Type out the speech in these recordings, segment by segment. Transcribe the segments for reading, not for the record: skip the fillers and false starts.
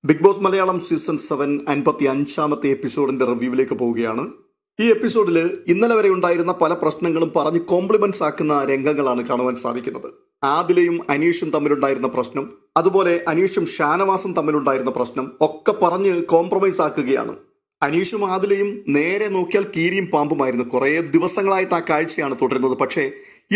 Big boss Malayalam season 7 55ാമത്തെ എപ്പിസോഡിന്റെ റിവ്യൂവിലേക്ക് പോവുകയാണ്. ഈ എപ്പിസോഡിൽ ഇന്നലെ വരെ ഉണ്ടായിരുന്ന പല പ്രശ്നങ്ങളും പറഞ്ഞ് കോംപ്ലിമെന്റ്സ് ആക്കുന്ന രംഗങ്ങളാണ് കാണുവാൻ സാധിക്കുന്നത്. ആദിലയും അനീഷും തമ്മിലുണ്ടായിരുന്ന പ്രശ്നം, അതുപോലെ അനീഷും ഷാനവാസും തമ്മിലുണ്ടായിരുന്ന പ്രശ്നം ഒക്കെ പറഞ്ഞ് കോംപ്രമൈസ് ആക്കുകയാണ്. അനീഷും ആദിലയും നേരെ നോക്കിയാൽ കീരിയും പാമ്പുമായിരുന്നു. കുറേ ദിവസങ്ങളായിട്ട് ആ കാഴ്ചയാണ് തുടരുന്നത്. പക്ഷേ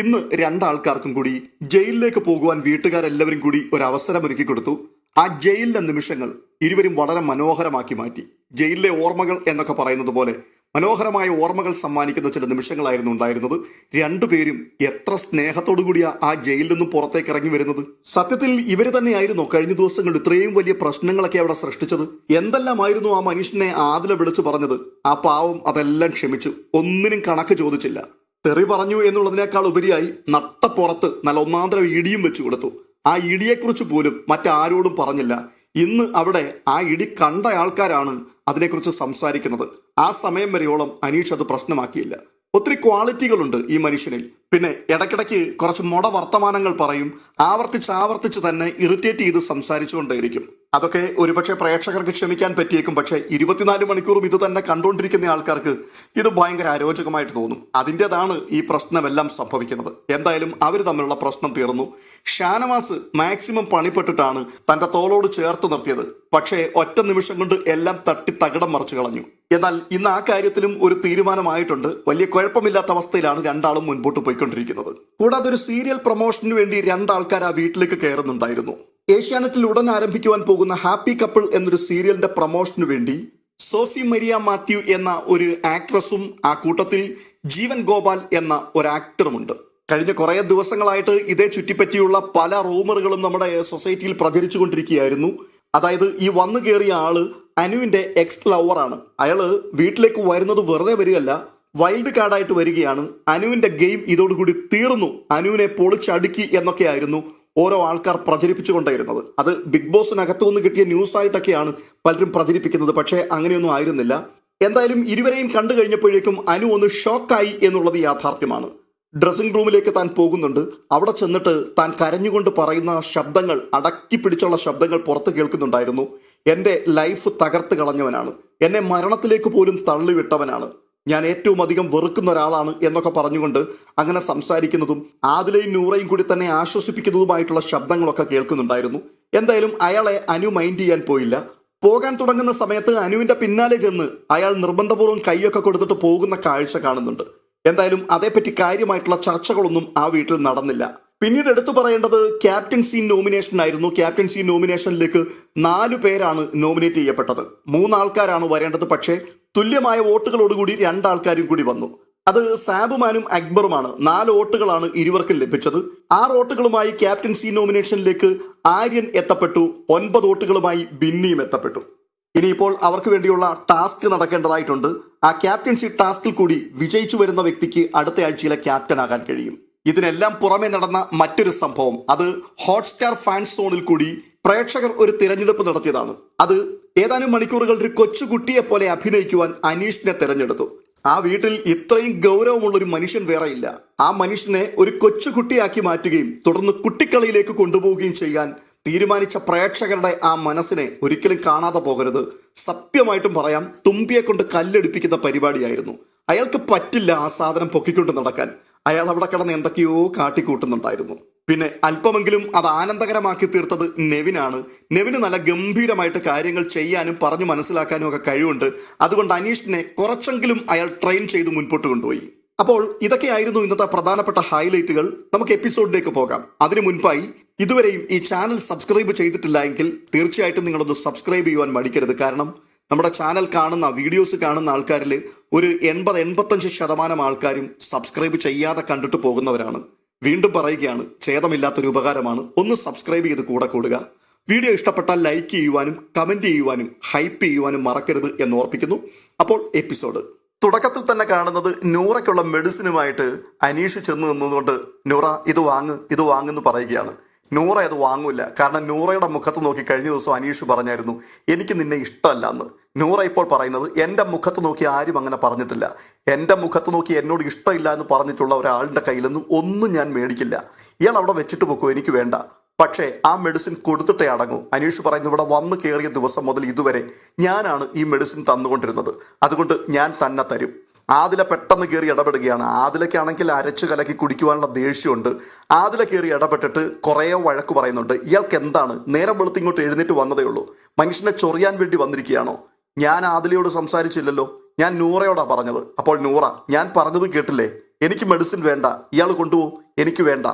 ഇന്ന് രണ്ടാൾക്കാർക്കും കൂടി ജയിലിലേക്ക് പോകുവാൻ വീട്ടുകാരെല്ലാവരും കൂടി ഒരു അവസരം ഒരുക്കി കൊടുത്തു. ആ ജയിലിലെ നിമിഷങ്ങൾ ഇരുവരും വളരെ മനോഹരമാക്കി മാറ്റി. ജയിലിലെ ഓർമ്മകൾ എന്നൊക്കെ പറയുന്നത് പോലെ മനോഹരമായ ഓർമ്മകൾ സമ്മാനിക്കുന്ന ചില നിമിഷങ്ങളായിരുന്നു ഉണ്ടായിരുന്നത്. രണ്ടുപേരും എത്ര സ്നേഹത്തോടു കൂടിയാ ആ ജയിലിൽ നിന്നും പുറത്തേക്ക് ഇറങ്ങി വരുന്നത്. സത്യത്തിൽ ഇവർ തന്നെയായിരുന്നു കഴിഞ്ഞ ദിവസങ്ങളിൽ ഇത്രയും വലിയ പ്രശ്നങ്ങളൊക്കെ അവിടെ സൃഷ്ടിച്ചത്. എന്തെല്ലാമായിരുന്നു ആ മനുഷ്യനെ ആദില വിളിച്ചു പറഞ്ഞത്. ആ പാവം അതെല്ലാം ക്ഷമിച്ചു, ഒന്നിനും കണക്ക് ചോദിച്ചില്ല. തെറി പറഞ്ഞു എന്നുള്ളതിനേക്കാൾ ഉപരിയായി നട്ടപ്പുറത്ത് നല്ല ഒന്നാന്തരം ഇടിയും വെച്ചു കൊടുത്തു. ആ ഇടിയെക്കുറിച്ച് പോലും മറ്റാരോടും പറഞ്ഞില്ല. ഇന്ന് അവിടെ ആ ഇടി കണ്ട ആൾക്കാരാണ് അതിനെക്കുറിച്ച് സംസാരിക്കുന്നത്. ആ സമയം വരെയോളം അനീഷ് അത് പ്രശ്നമാക്കിയില്ല. ഒത്തിരി ക്വാളിറ്റികളുണ്ട് ഈ മനുഷ്യനിൽ. പിന്നെ ഇടയ്ക്കിടയ്ക്ക് കുറച്ച് മൊട വർത്തമാനങ്ങൾ പറയും. ആവർത്തിച്ച് തന്നെ ഇറിറ്റേറ്റ് ചെയ്ത് സംസാരിച്ചുകൊണ്ടേയിരിക്കും. അതൊക്കെ ഒരുപക്ഷെ പ്രേക്ഷകർക്ക് ക്ഷമിക്കാൻ പറ്റിയേക്കും. പക്ഷേ 24 മണിക്കൂറും ഇത് തന്നെ കണ്ടുകൊണ്ടിരിക്കുന്ന ആൾക്കാർക്ക് ഇത് ഭയങ്കര അരോചകമായിട്ട് തോന്നും. അതിൻ്റെതാണ് ഈ പ്രശ്നമെല്ലാം സംഭവിക്കുന്നത്. എന്തായാലും അവർ തമ്മിലുള്ള പ്രശ്നം തീർന്നു. ഷാനവാസ് മാക്സിമം പണിപ്പെട്ടിട്ടാണ് തൻ്റെ തോളോട് ചേർത്ത് നിർത്തിയത്. പക്ഷേ ഒറ്റ നിമിഷം കൊണ്ട് എല്ലാം തട്ടി തകിടം മറിച്ചു കളഞ്ഞു. എന്നാൽ ഇന്ന് ആ കാര്യത്തിലും ഒരു തീരുമാനമായിട്ടുണ്ട്. വലിയ കുഴപ്പമില്ലാത്ത അവസ്ഥയിലാണ് രണ്ടാളും മുൻപോട്ട് പോയിക്കൊണ്ടിരിക്കുന്നത്. കൂടാതെ ഒരു സീരിയൽ പ്രൊമോഷന് വേണ്ടി രണ്ടാൾക്കാർ ആ വീട്ടിലേക്ക് കയറുന്നുണ്ടായിരുന്നു. ഏഷ്യാനെറ്റിൽ ഉടൻ ആരംഭിക്കുവാൻ പോകുന്ന ഹാപ്പി കപ്പിൾ എന്നൊരു സീരിയലിന്റെ പ്രൊമോഷന് വേണ്ടി സോഫി മരിയ മാത്യു എന്ന ഒരു ആക്ട്രസും ആ കൂട്ടത്തിൽ ജീവൻ ഗോപാൽ എന്ന ഒരു ആക്ടറുമുണ്ട്. കഴിഞ്ഞ കുറേ ദിവസങ്ങളായിട്ട് ഇതേ ചുറ്റിപ്പറ്റിയുള്ള പല റൂമറുകളും നമ്മുടെ സൊസൈറ്റിയിൽ പ്രചരിച്ചു കൊണ്ടിരിക്കുകയായിരുന്നു. അതായത് ഈ വന്നു കയറിയ ആള് അനുവിന്റെ എക്സ് ലവറാണ്. അയാള് വീട്ടിലേക്ക് വരുന്നത് വെറുതെ വരികയല്ല, വൈൽഡ് കാർഡായിട്ട് വരികയാണ്. അനുവിന്റെ ഗെയിം ഇതോടുകൂടി തീർന്നു, അനുവിനെ പൊളിച്ചടുക്കി എന്നൊക്കെയായിരുന്നു ഓരോ ആൾക്കാർ പ്രചരിപ്പിച്ചുകൊണ്ടേയിരുന്നത്. അത് ബിഗ് ബോസിനകത്തു നിന്ന് കിട്ടിയ ന്യൂസായിട്ടൊക്കെയാണ് പലരും പ്രചരിപ്പിക്കുന്നത്. പക്ഷേ അങ്ങനെയൊന്നും ആയിരുന്നില്ല. എന്തായാലും ഇരുവരെയും കണ്ടു കഴിഞ്ഞപ്പോഴേക്കും അനു ഒന്ന് ഷോക്കായി എന്നുള്ളത് യാഥാർത്ഥ്യമാണ്. ഡ്രസ്സിംഗ് റൂമിലേക്ക് താൻ പോകുന്നുണ്ട്. അവിടെ ചെന്നിട്ട് താൻ കരഞ്ഞുകൊണ്ട് പറയുന്ന ശബ്ദങ്ങൾ, അടക്കി പിടിച്ചുള്ള ശബ്ദങ്ങൾ പുറത്ത് കേൾക്കുന്നുണ്ടായിരുന്നു. എൻ്റെ ലൈഫ് തകർത്ത് കളഞ്ഞവനാണ്, എന്നെ മരണത്തിലേക്ക് പോലും തള്ളിവിട്ടവനാണ്, ഞാൻ ഏറ്റവും അധികം വെറുക്കുന്ന ഒരാളാണ് എന്നൊക്കെ പറഞ്ഞുകൊണ്ട് അങ്ങനെ സംസാരിക്കുന്നതും ആദിലയും നൂറയും കൂടി തന്നെ ആശ്വസിപ്പിക്കുന്നതുമായിട്ടുള്ള ശബ്ദങ്ങളൊക്കെ കേൾക്കുന്നുണ്ടായിരുന്നു. എന്തായാലും അയാളെ അനു മൈൻഡ് ചെയ്യാൻ പോയില്ല. പോകാൻ തുടങ്ങുന്ന സമയത്ത് അനുവിൻ്റെ പിന്നാലെ ചെന്ന് അയാൾ നിർബന്ധപൂർവ്വം കൈയൊക്കെ കൊടുത്തിട്ട് പോകുന്ന കാഴ്ച കാണുന്നുണ്ട്. എന്തായാലും അതേപ്പറ്റി കാര്യമായിട്ടുള്ള ചർച്ചകളൊന്നും ആ വീട്ടിൽ നടന്നില്ല. പിന്നീട് എടുത്തു പറയേണ്ടത് ക്യാപ്റ്റൻസി നോമിനേഷൻ ആയിരുന്നു. ക്യാപ്റ്റൻസി നോമിനേഷനിലേക്ക് 4 പേരാണ് നോമിനേറ്റ് ചെയ്യപ്പെട്ടത്. 3 ആൾക്കാരാണ് വരേണ്ടത്. പക്ഷേ തുല്യമായ വോട്ടുകളോടുകൂടി 2 ആൾക്കാരും കൂടി വന്നു. അത് സാബുമാനും അക്ബറുമാണ്. 4 വോട്ടുകളാണ് ഇരുവർക്കും ലഭിച്ചത്. 6 വോട്ടുകളുമായി ക്യാപ്റ്റൻസി നോമിനേഷനിലേക്ക് ആര്യൻ എത്തപ്പെട്ടു. 9 വോട്ടുകളുമായി ബിന്നിയും എത്തപ്പെട്ടു. ഇനിയിപ്പോൾ അവർക്ക് വേണ്ടിയുള്ള ടാസ്ക് നടക്കേണ്ടതായിട്ടുണ്ട്. ആ ക്യാപ്റ്റൻസി ടാസ്കിൽ കൂടി വിജയിച്ചു വരുന്ന വ്യക്തിക്ക് അടുത്ത ആഴ്ചയിലെ ക്യാപ്റ്റൻ ആകാൻ കഴിയും. ഇതിനെല്ലാം പുറമെ നടന്ന മറ്റൊരു സംഭവം, അത് ഹോട്ട്സ്റ്റാർ ഫാൻസ് സോണിൽ കൂടി പ്രേക്ഷകർ ഒരു തിരഞ്ഞെടുപ്പ് നടത്തിയതാണ്. അത് ഏതാനും മണിക്കൂറുകൾ ഒരു കൊച്ചുകുട്ടിയെ പോലെ അഭിനയിക്കുവാൻ അനീഷിനെ തിരഞ്ഞെടുത്തു. ആ വീട്ടിൽ ഇത്രയും ഗൗരവമുള്ളൊരു മനുഷ്യൻ വേറെയില്ല. ആ മനുഷ്യനെ ഒരു കൊച്ചുകുട്ടിയാക്കി മാറ്റുകയും തുടർന്ന് കുട്ടിക്കളിയിലേക്ക് കൊണ്ടുപോവുകയും ചെയ്യാൻ തീരുമാനിച്ച പ്രേക്ഷകരുടെ ആ മനസ്സിനെ ഒരിക്കലും കാണാതെ പോകരുത്. സത്യമായിട്ടും പറയാം, തുമ്പിയെ കൊണ്ട് കല്ലെടുപ്പിക്കുന്ന പരിപാടിയായിരുന്നു. അയാൾക്ക് പറ്റില്ല ആ സാധനം പൊക്കിക്കൊണ്ട് നടക്കാൻ. അയാൾ അവിടെ കിടന്ന് എന്തൊക്കെയോ കാട്ടിക്കൂട്ടുന്നുണ്ടായിരുന്നു. പിന്നെ അല്പമെങ്കിലും അത് ആനന്ദകരമാക്കി തീർത്തത് നെവിനാണ്. നെവിന് നല്ല ഗംഭീരമായിട്ട് കാര്യങ്ങൾ ചെയ്യാനും പറഞ്ഞു മനസ്സിലാക്കാനും ഒക്കെ കഴിവുണ്ട്. അതുകൊണ്ട് അനീഷിനെ കുറച്ചെങ്കിലും അയാൾ ട്രെയിൻ ചെയ്ത് മുൻപോട്ട് കൊണ്ടുപോയി. അപ്പോൾ ഇതൊക്കെയായിരുന്നു ഇന്നത്തെ പ്രധാനപ്പെട്ട ഹൈലൈറ്റുകൾ. നമുക്ക് എപ്പിസോഡിലേക്ക് പോകാം. അതിനു മുൻപായി ഇതുവരെയും ഈ ചാനൽ സബ്സ്ക്രൈബ് ചെയ്തിട്ടില്ല എങ്കിൽ തീർച്ചയായിട്ടും നിങ്ങളൊന്ന് സബ്സ്ക്രൈബ് ചെയ്യുവാൻ മടിക്കരുത്. കാരണം നമ്മുടെ ചാനൽ കാണുന്ന, വീഡിയോസ് കാണുന്ന ആൾക്കാരിൽ ഒരു 80-85% ആൾക്കാരും സബ്സ്ക്രൈബ് ചെയ്യാതെ കണ്ടിട്ട് പോകുന്നവരാണ്. വീണ്ടും പറയുകയാണ്, ഛേദമില്ലാത്തൊരു ഉപകാരമാണ്. ഒന്ന് സബ്സ്ക്രൈബ് ചെയ്ത് കൂടെ കൂടുക. വീഡിയോ ഇഷ്ടപ്പെട്ടാൽ ലൈക്ക് ചെയ്യുവാനും കമൻറ്റ് ചെയ്യുവാനും ഹൈപ്പ് ചെയ്യുവാനും മറക്കരുത് എന്ന് ഓർപ്പിക്കുന്നു. അപ്പോൾ എപ്പിസോഡ് തുടക്കത്തിൽ തന്നെ കാണുന്നത് നൂറയ്ക്കുള്ള മെഡിസിനുമായിട്ട് അനീഷ് ചെന്ന് നിന്നുകൊണ്ട് നൂറ ഇത് വാങ്ങെന്ന് പറയുകയാണ്. നൂറ അത് വാങ്ങൂല. കാരണം നൂറയുടെ മുഖത്ത് നോക്കി കഴിഞ്ഞ ദിവസം അനീഷ് പറഞ്ഞായിരുന്നു എനിക്ക് നിന്നെ ഇഷ്ടമല്ല എന്ന്. നൂറ ഇപ്പോൾ പറയുന്നത് എൻ്റെ മുഖത്ത് നോക്കി ആരും അങ്ങനെ പറഞ്ഞിട്ടില്ല, എൻ്റെ മുഖത്ത് നോക്കി എന്നോട് ഇഷ്ടമില്ല എന്ന് പറഞ്ഞിട്ടുള്ള ഒരാളുടെ കയ്യിൽ നിന്ന് ഒന്നും ഞാൻ മേടിക്കില്ല, ഇയാൾ അവിടെ വെച്ചിട്ട് പൊക്കോ, എനിക്ക് വേണ്ട. പക്ഷേ ആ മെഡിസിൻ കൊടുത്തിട്ടേ അടങ്ങൂ. അനീഷ് പറയുന്നു, ഇവിടെ വന്ന് കയറിയ ദിവസം മുതൽ ഇതുവരെ ഞാനാണ് ഈ മെഡിസിൻ തന്നുകൊണ്ടിരുന്നത്, അതുകൊണ്ട് ഞാൻ തന്നെ തരും. ആദില പെട്ടെന്ന് കയറി ഇടപെടുകയാണ്. ആദിലയ്ക്കാണെങ്കിൽ അരച്ചു കലക്കി കുടിക്കുവാനുള്ള ദേഷ്യമുണ്ട്. ആദില കയറി ഇടപെട്ടിട്ട് കുറേ വഴക്ക് പറയുന്നുണ്ട്. ഇയാൾക്ക് എന്താണ്, നേരം വെളുത്ത് ഇങ്ങോട്ട് എഴുന്നേറ്റ് വന്നതേ ഉള്ളൂ, മനുഷ്യനെ ചൊറിയാൻ വേണ്ടി വന്നിരിക്കുകയാണോ? ഞാൻ ആദിലയോട് സംസാരിച്ചില്ലല്ലോ, ഞാൻ നൂറയോടാ പറഞ്ഞത്. അപ്പോൾ നൂറ, ഞാൻ പറഞ്ഞത് കേട്ടില്ലേ, എനിക്ക് മെഡിസിൻ വേണ്ട, ഇയാൾ കൊണ്ടുപോകും, എനിക്ക് വേണ്ട.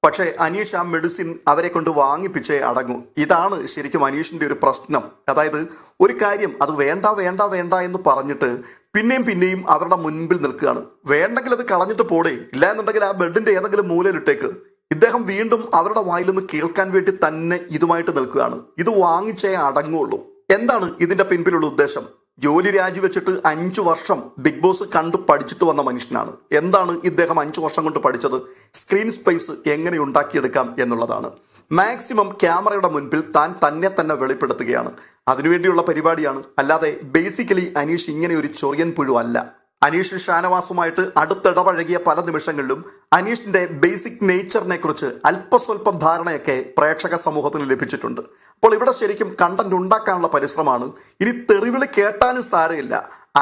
പക്ഷേ അനീഷ് ആ മെഡിസിൻ അവരെ കൊണ്ട് വാങ്ങിപ്പിച്ചേ അടങ്ങൂ. ഇതാണ് ശരിക്കും അനീഷിന്റെ ഒരു പ്രശ്നം. അതായത് ഒരു കാര്യം അത് വേണ്ട വേണ്ട വേണ്ട എന്ന് പറഞ്ഞിട്ട് പിന്നെയും അവരുടെ മുൻപിൽ നിൽക്കുകയാണ്. വേണ്ടെങ്കിൽ അത് കളഞ്ഞിട്ട് പോടേ, ഇല്ല എന്നുണ്ടെങ്കിൽ ആ ബെഡിന്റെ ഏതെങ്കിലും മൂലയിലിട്ടേക്ക്. ഇദ്ദേഹം വീണ്ടും അവരുടെ വായിൽ നിന്ന് കേൾക്കാൻ വേണ്ടി തന്നെ ഇതുമായിട്ട് നിൽക്കുകയാണ്. ഇത് വാങ്ങിച്ചേ അടങ്ങുള്ളൂ. എന്താണ് ഇതിന്റെ പിൻപിലുള്ള ഉദ്ദേശം? ജോലി രാജിവെച്ചിട്ട് 5 വർഷം ബിഗ് ബോസ് കണ്ടു പഠിച്ചിട്ട് വന്ന മനുഷ്യനാണ്. എന്താണ് ഇദ്ദേഹം 5 വർഷം കൊണ്ട് പഠിച്ചത്? സ്ക്രീൻ സ്പേസ് എങ്ങനെ ഉണ്ടാക്കിയെടുക്കാം എന്നുള്ളതാണ്. മാക്സിമം ക്യാമറയുടെ മുൻപിൽ താൻ തന്നെ വെളിപ്പെടുത്തുകയാണ്. അതിനുവേണ്ടിയുള്ള പരിപാടിയാണ്. അല്ലാതെ ബേസിക്കലി അനീഷ് ഇങ്ങനെ ഒരു ചൊറിയൻ പുഴു അല്ല. അനീഷ് ഷാനവാസുമായിട്ട് അടുത്തിടപഴകിയ പല നിമിഷങ്ങളിലും അനീഷിന്റെ ബേസിക് നേച്ചറിനെ കുറിച്ച് അല്പസ്വല്പം ധാരണയൊക്കെ പ്രേക്ഷക സമൂഹത്തിന് ലഭിച്ചിട്ടുണ്ട്. അപ്പോൾ ഇവിടെ ശരിക്കും കണ്ടന്റ് ഉണ്ടാക്കാനുള്ള പരിശ്രമമാണ്. ഇനി തെറിവിളി കേട്ടാലും സാരമില്ല,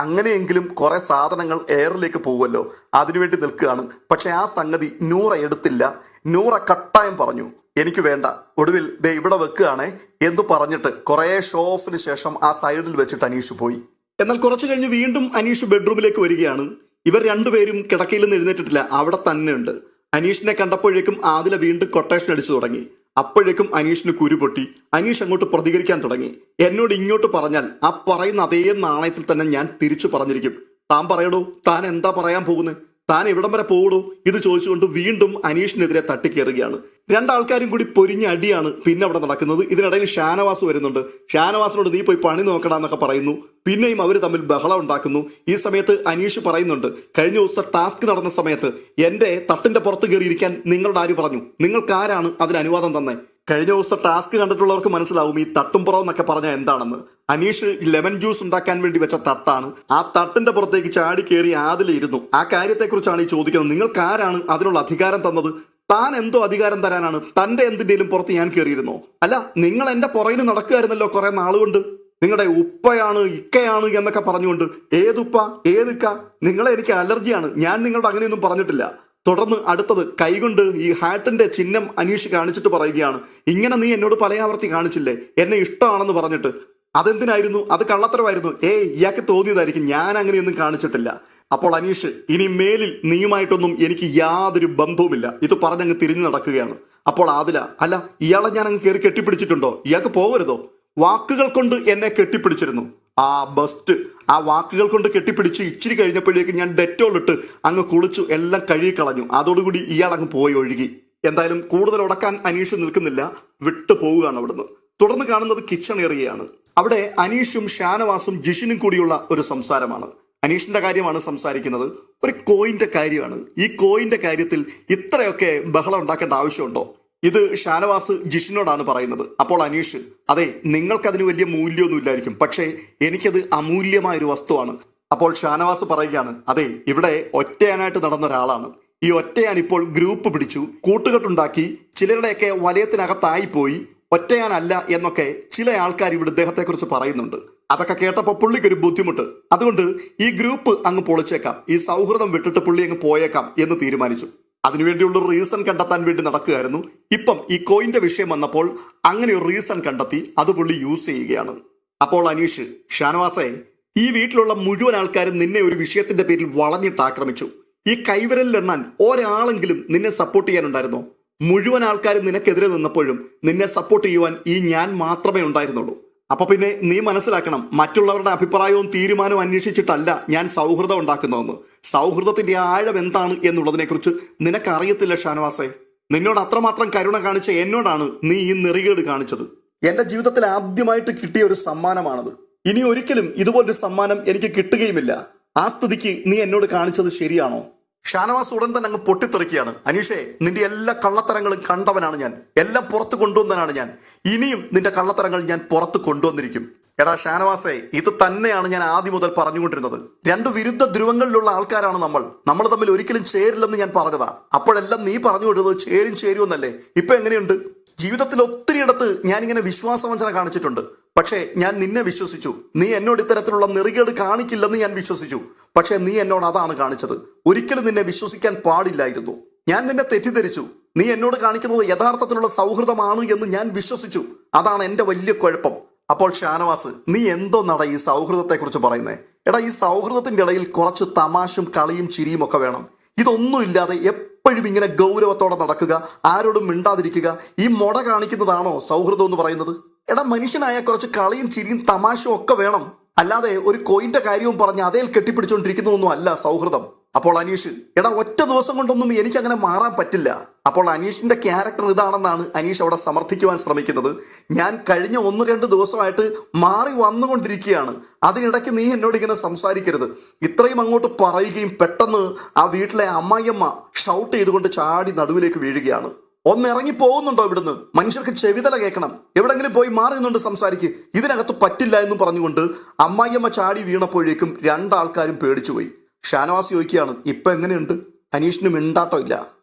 അങ്ങനെയെങ്കിലും കുറെ സാധനങ്ങൾ എയറിലേക്ക് പോകുമല്ലോ, അതിനുവേണ്ടി നിൽക്കുകയാണ്. പക്ഷെ ആ സംഗതി നൂറ എടുത്തില്ല. നൂറ കട്ടായം പറഞ്ഞു, എനിക്ക് വേണ്ട. ഒടുവിൽ ദേ ഇവിടെ വെക്കുകയാണേ എന്ന് പറഞ്ഞിട്ട് കുറേ ഷോ ഓഫിന് ശേഷം ആ സൈഡിൽ വെച്ചിട്ട് അനീഷ് പോയി. എന്നാൽ കുറച്ചു കഴിഞ്ഞ് വീണ്ടും അനീഷ് ബെഡ്റൂമിലേക്ക് വരികയാണ്. ഇവർ രണ്ടുപേരും കിടക്കയിൽ നിന്ന് എഴുന്നേറ്റിട്ടില്ല, അവിടെ തന്നെ ഉണ്ട്. അനീഷിനെ കണ്ടപ്പോഴേക്കും ആദില വീണ്ടും കൊട്ടേഷൻ അടിച്ചു തുടങ്ങി. അപ്പോഴേക്കും അനീഷിന് കുരുപൊട്ടി. അനീഷ് അങ്ങോട്ട് പ്രതികരിക്കാൻ തുടങ്ങി. എന്നോട് ഇങ്ങോട്ട് പറഞ്ഞാൽ ആ പറയുന്ന അതേ നാണയത്തിൽ തന്നെ ഞാൻ തിരിച്ചു പറഞ്ഞിരിക്കും. താൻ പറയടോ, താൻ എന്താ പറയാൻ പോകുന്നത്, താൻ എവിടം വരെ പോകടോ, ഇത് ചോദിച്ചുകൊണ്ട് വീണ്ടും അനീഷിനെതിരെ തട്ടിക്കയറുകയാണ്. രണ്ടാൾക്കാരും കൂടി പൊരിഞ്ഞ അടിയാണ് പിന്നെ അവിടെ നടക്കുന്നത്. ഇതിനിടയിൽ ഷാനവാസ് വരുന്നുണ്ട്. ഷാനവാസിനോട് നീ പോയി പണി നോക്കടാന്നൊക്കെ പറയുന്നു. പിന്നെയും അവർ തമ്മിൽ ബഹളം ഉണ്ടാക്കുന്നു. ഈ സമയത്ത് അനീഷ് പറയുന്നുണ്ട്, കഴിഞ്ഞ ദിവസത്തെ ടാസ്ക് നടന്ന സമയത്ത് എൻ്റെ തട്ടിന്റെ പുറത്ത് കയറിയിരിക്കാൻ നിങ്ങളുടെ ആര് പറഞ്ഞു? നിങ്ങൾക്ക് ആരാണ് അതിന് അനുവാദം തന്നെ? കഴിഞ്ഞ ദിവസത്തെ ടാസ്ക് കണ്ടിട്ടുള്ളവർക്ക് മനസ്സിലാവും ഈ തട്ടും പുറം എന്നൊക്കെ പറഞ്ഞാൽ എന്താണെന്ന്. അനീഷ് ലെമൺ ജ്യൂസ് ഉണ്ടാക്കാൻ വേണ്ടി വെച്ച തട്ടാണ്. ആ തട്ടിന്റെ പുറത്തേക്ക് ചാടി കയറി ആദിലിരുന്നു. ആ കാര്യത്തെക്കുറിച്ചാണ് ഈ ചോദിക്കുന്നത്. നിങ്ങൾക്ക് ആരാണ് അതിനുള്ള അധികാരം തന്നത്? താൻ എന്തോ അധികാരം തരാനാണ്? തന്റെ എന്തിന്റെയും പുറത്ത് ഞാൻ കയറിയിരുന്നോ? അല്ല, നിങ്ങൾ എന്റെ പുറകിൽ നടക്കുകയായിരുന്നല്ലോ കുറെ നാളുകൊണ്ട്. നിങ്ങളുടെ ഉപ്പയാണ് ഇക്കയാണ് എന്നൊക്കെ പറഞ്ഞുകൊണ്ട്. ഏതുപ്പ ഏതിക്ക? നിങ്ങളെ എനിക്ക് അലർജിയാണ്, ഞാൻ നിങ്ങളുടെ അങ്ങനെയൊന്നും പറഞ്ഞിട്ടില്ല. തുടർന്ന് അടുത്തത് കൈകൊണ്ട് ഈ ഹാർട്ടിന്റെ ചിഹ്നം അനീഷ് കാണിച്ചിട്ട് പറയുകയാണ്, ഇങ്ങനെ നീ എന്നോട് പലയാവർത്തി കാണിച്ചില്ലേ എന്നെ ഇഷ്ടമാണെന്ന് പറഞ്ഞിട്ട്. അതെന്തിനായിരുന്നു? അത് കള്ളത്തരമായിരുന്നു. ഇയാൾക്ക് തോന്നിയതായിരിക്കും, ഞാൻ അങ്ങനെയൊന്നും കാണിച്ചിട്ടില്ല. അപ്പോൾ അനീഷ്, ഇനി മേലിൽ നീയുമായിട്ടൊന്നും എനിക്ക് യാതൊരു ബന്ധവുമില്ല, ഇത് പറഞ്ഞങ്ങ് തിരിഞ്ഞു നടക്കുകയാണ്. അപ്പോൾ ആദില, അല്ല ഇയാളെ ഞാൻ അങ്ങ് കയറി കെട്ടിപ്പിടിച്ചിട്ടുണ്ടോ? ഇയാൾക്ക് പോകരുതോ? വാക്കുകൾ കൊണ്ട് എന്നെ കെട്ടിപ്പിടിച്ചിരുന്നു. ആ ബെസ്റ്റ്. ആ വാക്കുകൾ കൊണ്ട് കെട്ടിപ്പിടിച്ച് ഇച്ചിരി കഴിഞ്ഞപ്പോഴേക്കും ഞാൻ ഡെറ്റോൾ ഇട്ട് അങ്ങ് കുളിച്ചു, എല്ലാം കഴുകിക്കളഞ്ഞു. അതോടുകൂടി ഇയാൾ അങ്ങ് പോയി ഒഴുകി. എന്തായാലും കൂടുതൽ ഉടക്കാൻ അനീഷ് നിൽക്കുന്നില്ല, വിട്ടു പോവുകയാണ് അവിടുന്ന്. തുടർന്ന് കാണുന്നത് കിച്ചൺ ഏറിയയാണ്. അവിടെ അനീഷും ഷാനവാസും ജിഷിനും കൂടിയുള്ള ഒരു സംസാരമാണ്. അനീഷിന്റെ കാര്യമാണ് സംസാരിക്കുന്നത്. ഒരു കോയിന്റെ കാര്യമാണ്. ഈ കോയിന്റെ കാര്യത്തിൽ ഇത്രയൊക്കെ ബഹളം ഉണ്ടാക്കേണ്ട ആവശ്യമുണ്ടോ? ഇത് ഷാനവാസ് ജിഷിനോടാണ് പറയുന്നത്. അപ്പോൾ അനീഷ്, അതെ നിങ്ങൾക്കതിന് വലിയ മൂല്യമൊന്നും ഇല്ലായിരിക്കും, പക്ഷേ എനിക്കത് അമൂല്യമായൊരു വസ്തുവാണ്. അപ്പോൾ ഷാനവാസ് പറയുകയാണ്, അതെ ഇവിടെ ഒറ്റയാനായിട്ട് നടന്ന ഒരാളാണ്. ഈ ഒറ്റയാൻ ഇപ്പോൾ ഗ്രൂപ്പ് പിടിച്ചു, കൂട്ടുകെട്ടുണ്ടാക്കി, ചിലരുടെയൊക്കെ വലയത്തിനകത്തായിപ്പോയി, ഒറ്റയാനല്ല എന്നൊക്കെ ചില ആൾക്കാർ ഇവിടെ ഇദ്ദേഹത്തെക്കുറിച്ച് പറയുന്നുണ്ട്. അതൊക്കെ കേട്ടപ്പോൾ പുള്ളിക്കൊരു ബുദ്ധിമുട്ട്. അതുകൊണ്ട് ഈ ഗ്രൂപ്പ് അങ്ങ് പൊളിച്ചേക്കാം, ഈ സൗഹൃദം വിട്ടിട്ട് പുള്ളി അങ്ങ് പോയേക്കാം എന്ന് തീരുമാനിച്ചു. അതിനുവേണ്ടിയുള്ള റീസൺ കണ്ടെത്താൻ വേണ്ടി നടക്കുകയായിരുന്നു. ഇപ്പം ഈ കോയിന്റെ വിഷയം വന്നപ്പോൾ അങ്ങനെ ഒരു റീസൺ കണ്ടെത്തി അത് പുള്ളി യൂസ് ചെയ്യുകയാണ്. അപ്പോൾ അനീഷ്, ഷാനവാസേ, ഈ വീട്ടിലുള്ള മുഴുവൻ ആൾക്കാരും നിന്നെ ഒരു വിഷയത്തിന്റെ പേരിൽ വളഞ്ഞിട്ട് ആക്രമിച്ചു. ഈ കൈവിരലിലെണ്ണാൻ ഒരാളെങ്കിലും നിന്നെ സപ്പോർട്ട് ചെയ്യാനുണ്ടായിരുന്നോ? മുഴുവൻ ആൾക്കാരും നിനക്കെതിരെ നിന്നപ്പോഴും നിന്നെ സപ്പോർട്ട് ചെയ്യുവാൻ ഈ ഞാൻ മാത്രമേ ഉണ്ടായിരുന്നുള്ളൂ. അപ്പൊ പിന്നെ നീ മനസ്സിലാക്കണം, മറ്റുള്ളവരുടെ അഭിപ്രായവും തീരുമാനവും അന്വേഷിച്ചിട്ടല്ല ഞാൻ സൗഹൃദം ഉണ്ടാക്കുന്നതെന്ന്. സൗഹൃദത്തിന്റെ ആഴം എന്താണ് എന്നുള്ളതിനെ കുറിച്ച് നിനക്കറിയത്തില്ല ഷാനവാസേ. നിന്നോട് അത്രമാത്രം കരുണ കാണിച്ച എന്നോടാണ് നീ ഈ നെറികേട് കാണിച്ചത്. എന്റെ ജീവിതത്തിൽ ആദ്യമായിട്ട് കിട്ടിയ ഒരു സമ്മാനമാണത്. ഇനി ഒരിക്കലും ഇതുപോലൊരു സമ്മാനം എനിക്ക് കിട്ടുകയുമില്ല. ആ സ്ഥിതിക്ക് നീ എന്നോട് കാണിച്ചത് ശരിയാണോ? ഷാനവാസ് ഉടൻ തന്നെ അങ്ങ് പൊട്ടിത്തെറിക്കുകയാണ്. അനീഷേ, നിന്റെ എല്ലാ കള്ളത്തരങ്ങളും കണ്ടവനാണ് ഞാൻ, എല്ലാം പുറത്ത് കൊണ്ടുവന്നവനാണ് ഞാൻ. ഇനിയും നിന്റെ കള്ളത്തരങ്ങൾ ഞാൻ പുറത്ത് കൊണ്ടുവന്നിരിക്കും. എടാ ഷാനവാസേ, ഇത് തന്നെയാണ് ഞാൻ ആദ്യം മുതൽ പറഞ്ഞുകൊണ്ടിരുന്നത്. രണ്ട് വിരുദ്ധ ധ്രുവങ്ങളിലുള്ള ആൾക്കാരാണ് നമ്മൾ തമ്മിൽ ഒരിക്കലും ചേരില്ലെന്ന് ഞാൻ പറഞ്ഞതാ. അപ്പോഴെല്ലാം നീ പറഞ്ഞു വിടുന്നത് ചേരും എന്നല്ലേ. ഇപ്പൊ എങ്ങനെയുണ്ട്? ജീവിതത്തിൽ ഒത്തിരിയിടത്ത് ഞാനിങ്ങനെ വിശ്വാസവഞ്ചന കാണിച്ചിട്ടുണ്ട്. പക്ഷേ ഞാൻ നിന്നെ വിശ്വസിച്ചു. നീ എന്നോട് ഇത്തരത്തിലുള്ള നെറികേട് കാണിക്കില്ലെന്ന് ഞാൻ വിശ്വസിച്ചു. പക്ഷേ നീ എന്നോട് അതാണ് കാണിച്ചത്. ഒരിക്കലും നിന്നെ വിശ്വസിക്കാൻ പാടില്ലായിരുന്നു. ഞാൻ നിന്നെ തെറ്റിദ്ധരിച്ചു. നീ എന്നോട് കാണിക്കുന്നത് യഥാർത്ഥത്തിലുള്ള സൗഹൃദമാണ് എന്ന് ഞാൻ വിശ്വസിച്ചു. അതാണ് എൻ്റെ വലിയ കുഴപ്പം. അപ്പോൾ ഷാനവാസ്, നീ എന്തോ നട ഈ സൗഹൃദത്തെക്കുറിച്ച് പറയുന്നേ? എടാ, ഈ സൗഹൃദത്തിൻ്റെ ഇടയിൽ കുറച്ച് തമാശയും കളിയും ചിരിയും ഒക്കെ വേണം. ഇതൊന്നും ഇല്ലാതെ എപ്പോഴും ഇങ്ങനെ ഗൗരവത്തോടെ നടക്കുക, ആരോടും മിണ്ടാതിരിക്കുക, ഈ മൊട കാണിക്കുന്നതാണോ സൗഹൃദം എന്ന് പറയുന്നത്? എടാ, മനുഷ്യനായ കുറച്ച് കളിയും ചിരിയും തമാശയും ഒക്കെ വേണം. അല്ലാതെ ഒരു കോയിന്റെ കാര്യവും പറഞ്ഞ് അതേൽ കെട്ടിപ്പിടിച്ചുകൊണ്ടിരിക്കുന്നതൊന്നും അല്ല സൗഹൃദം. അപ്പോൾ അനീഷ്, എടാ, ഒറ്റ ദിവസം കൊണ്ടൊന്നും എനിക്കങ്ങനെ മാറാൻ പറ്റില്ല. അപ്പോൾ അനീഷിന്റെ ക്യാരക്ടർ ഇതാണെന്നാണ് അനീഷ് അവിടെ സമർത്ഥിക്കുവാൻ ശ്രമിക്കുന്നത്. ഞാൻ കഴിഞ്ഞ 1-2 ദിവസമായിട്ട് മാറി വന്നുകൊണ്ടിരിക്കുകയാണ്. അതിനിടയ്ക്ക് നീ എന്നോട് ഇങ്ങനെ സംസാരിക്കരുത്. ഇത്രയും അങ്ങോട്ട് പറയുകയും പെട്ടെന്ന് ആ വീട്ടിലെ അമ്മായിയമ്മ ഷൗട്ട് ചെയ്തുകൊണ്ട് ചാടി നടുവിലേക്ക് വീഴുകയാണ്. ഒന്നിറങ്ങി പോകുന്നുണ്ടോ ഇവിടുന്ന്? മനുഷ്യർക്ക് ചെവിതല കേൾക്കണം. എവിടെങ്കിലും പോയി മാറി നിന്നുകൊണ്ട് സംസാരിക്കുക. ഇതിനകത്ത് പറ്റില്ല എന്നും പറഞ്ഞുകൊണ്ട് അമ്മായിയമ്മ ചാടി വീണപ്പോഴേക്കും 2 ആൾക്കാരും പേടിച്ചുപോയി. ഷാനവാസ് ചോദിക്കുകയാണ്, ഇപ്പൊ എങ്ങനെയുണ്ട്? അനീഷിന് മിണ്ടാട്ടോ ഇല്ല.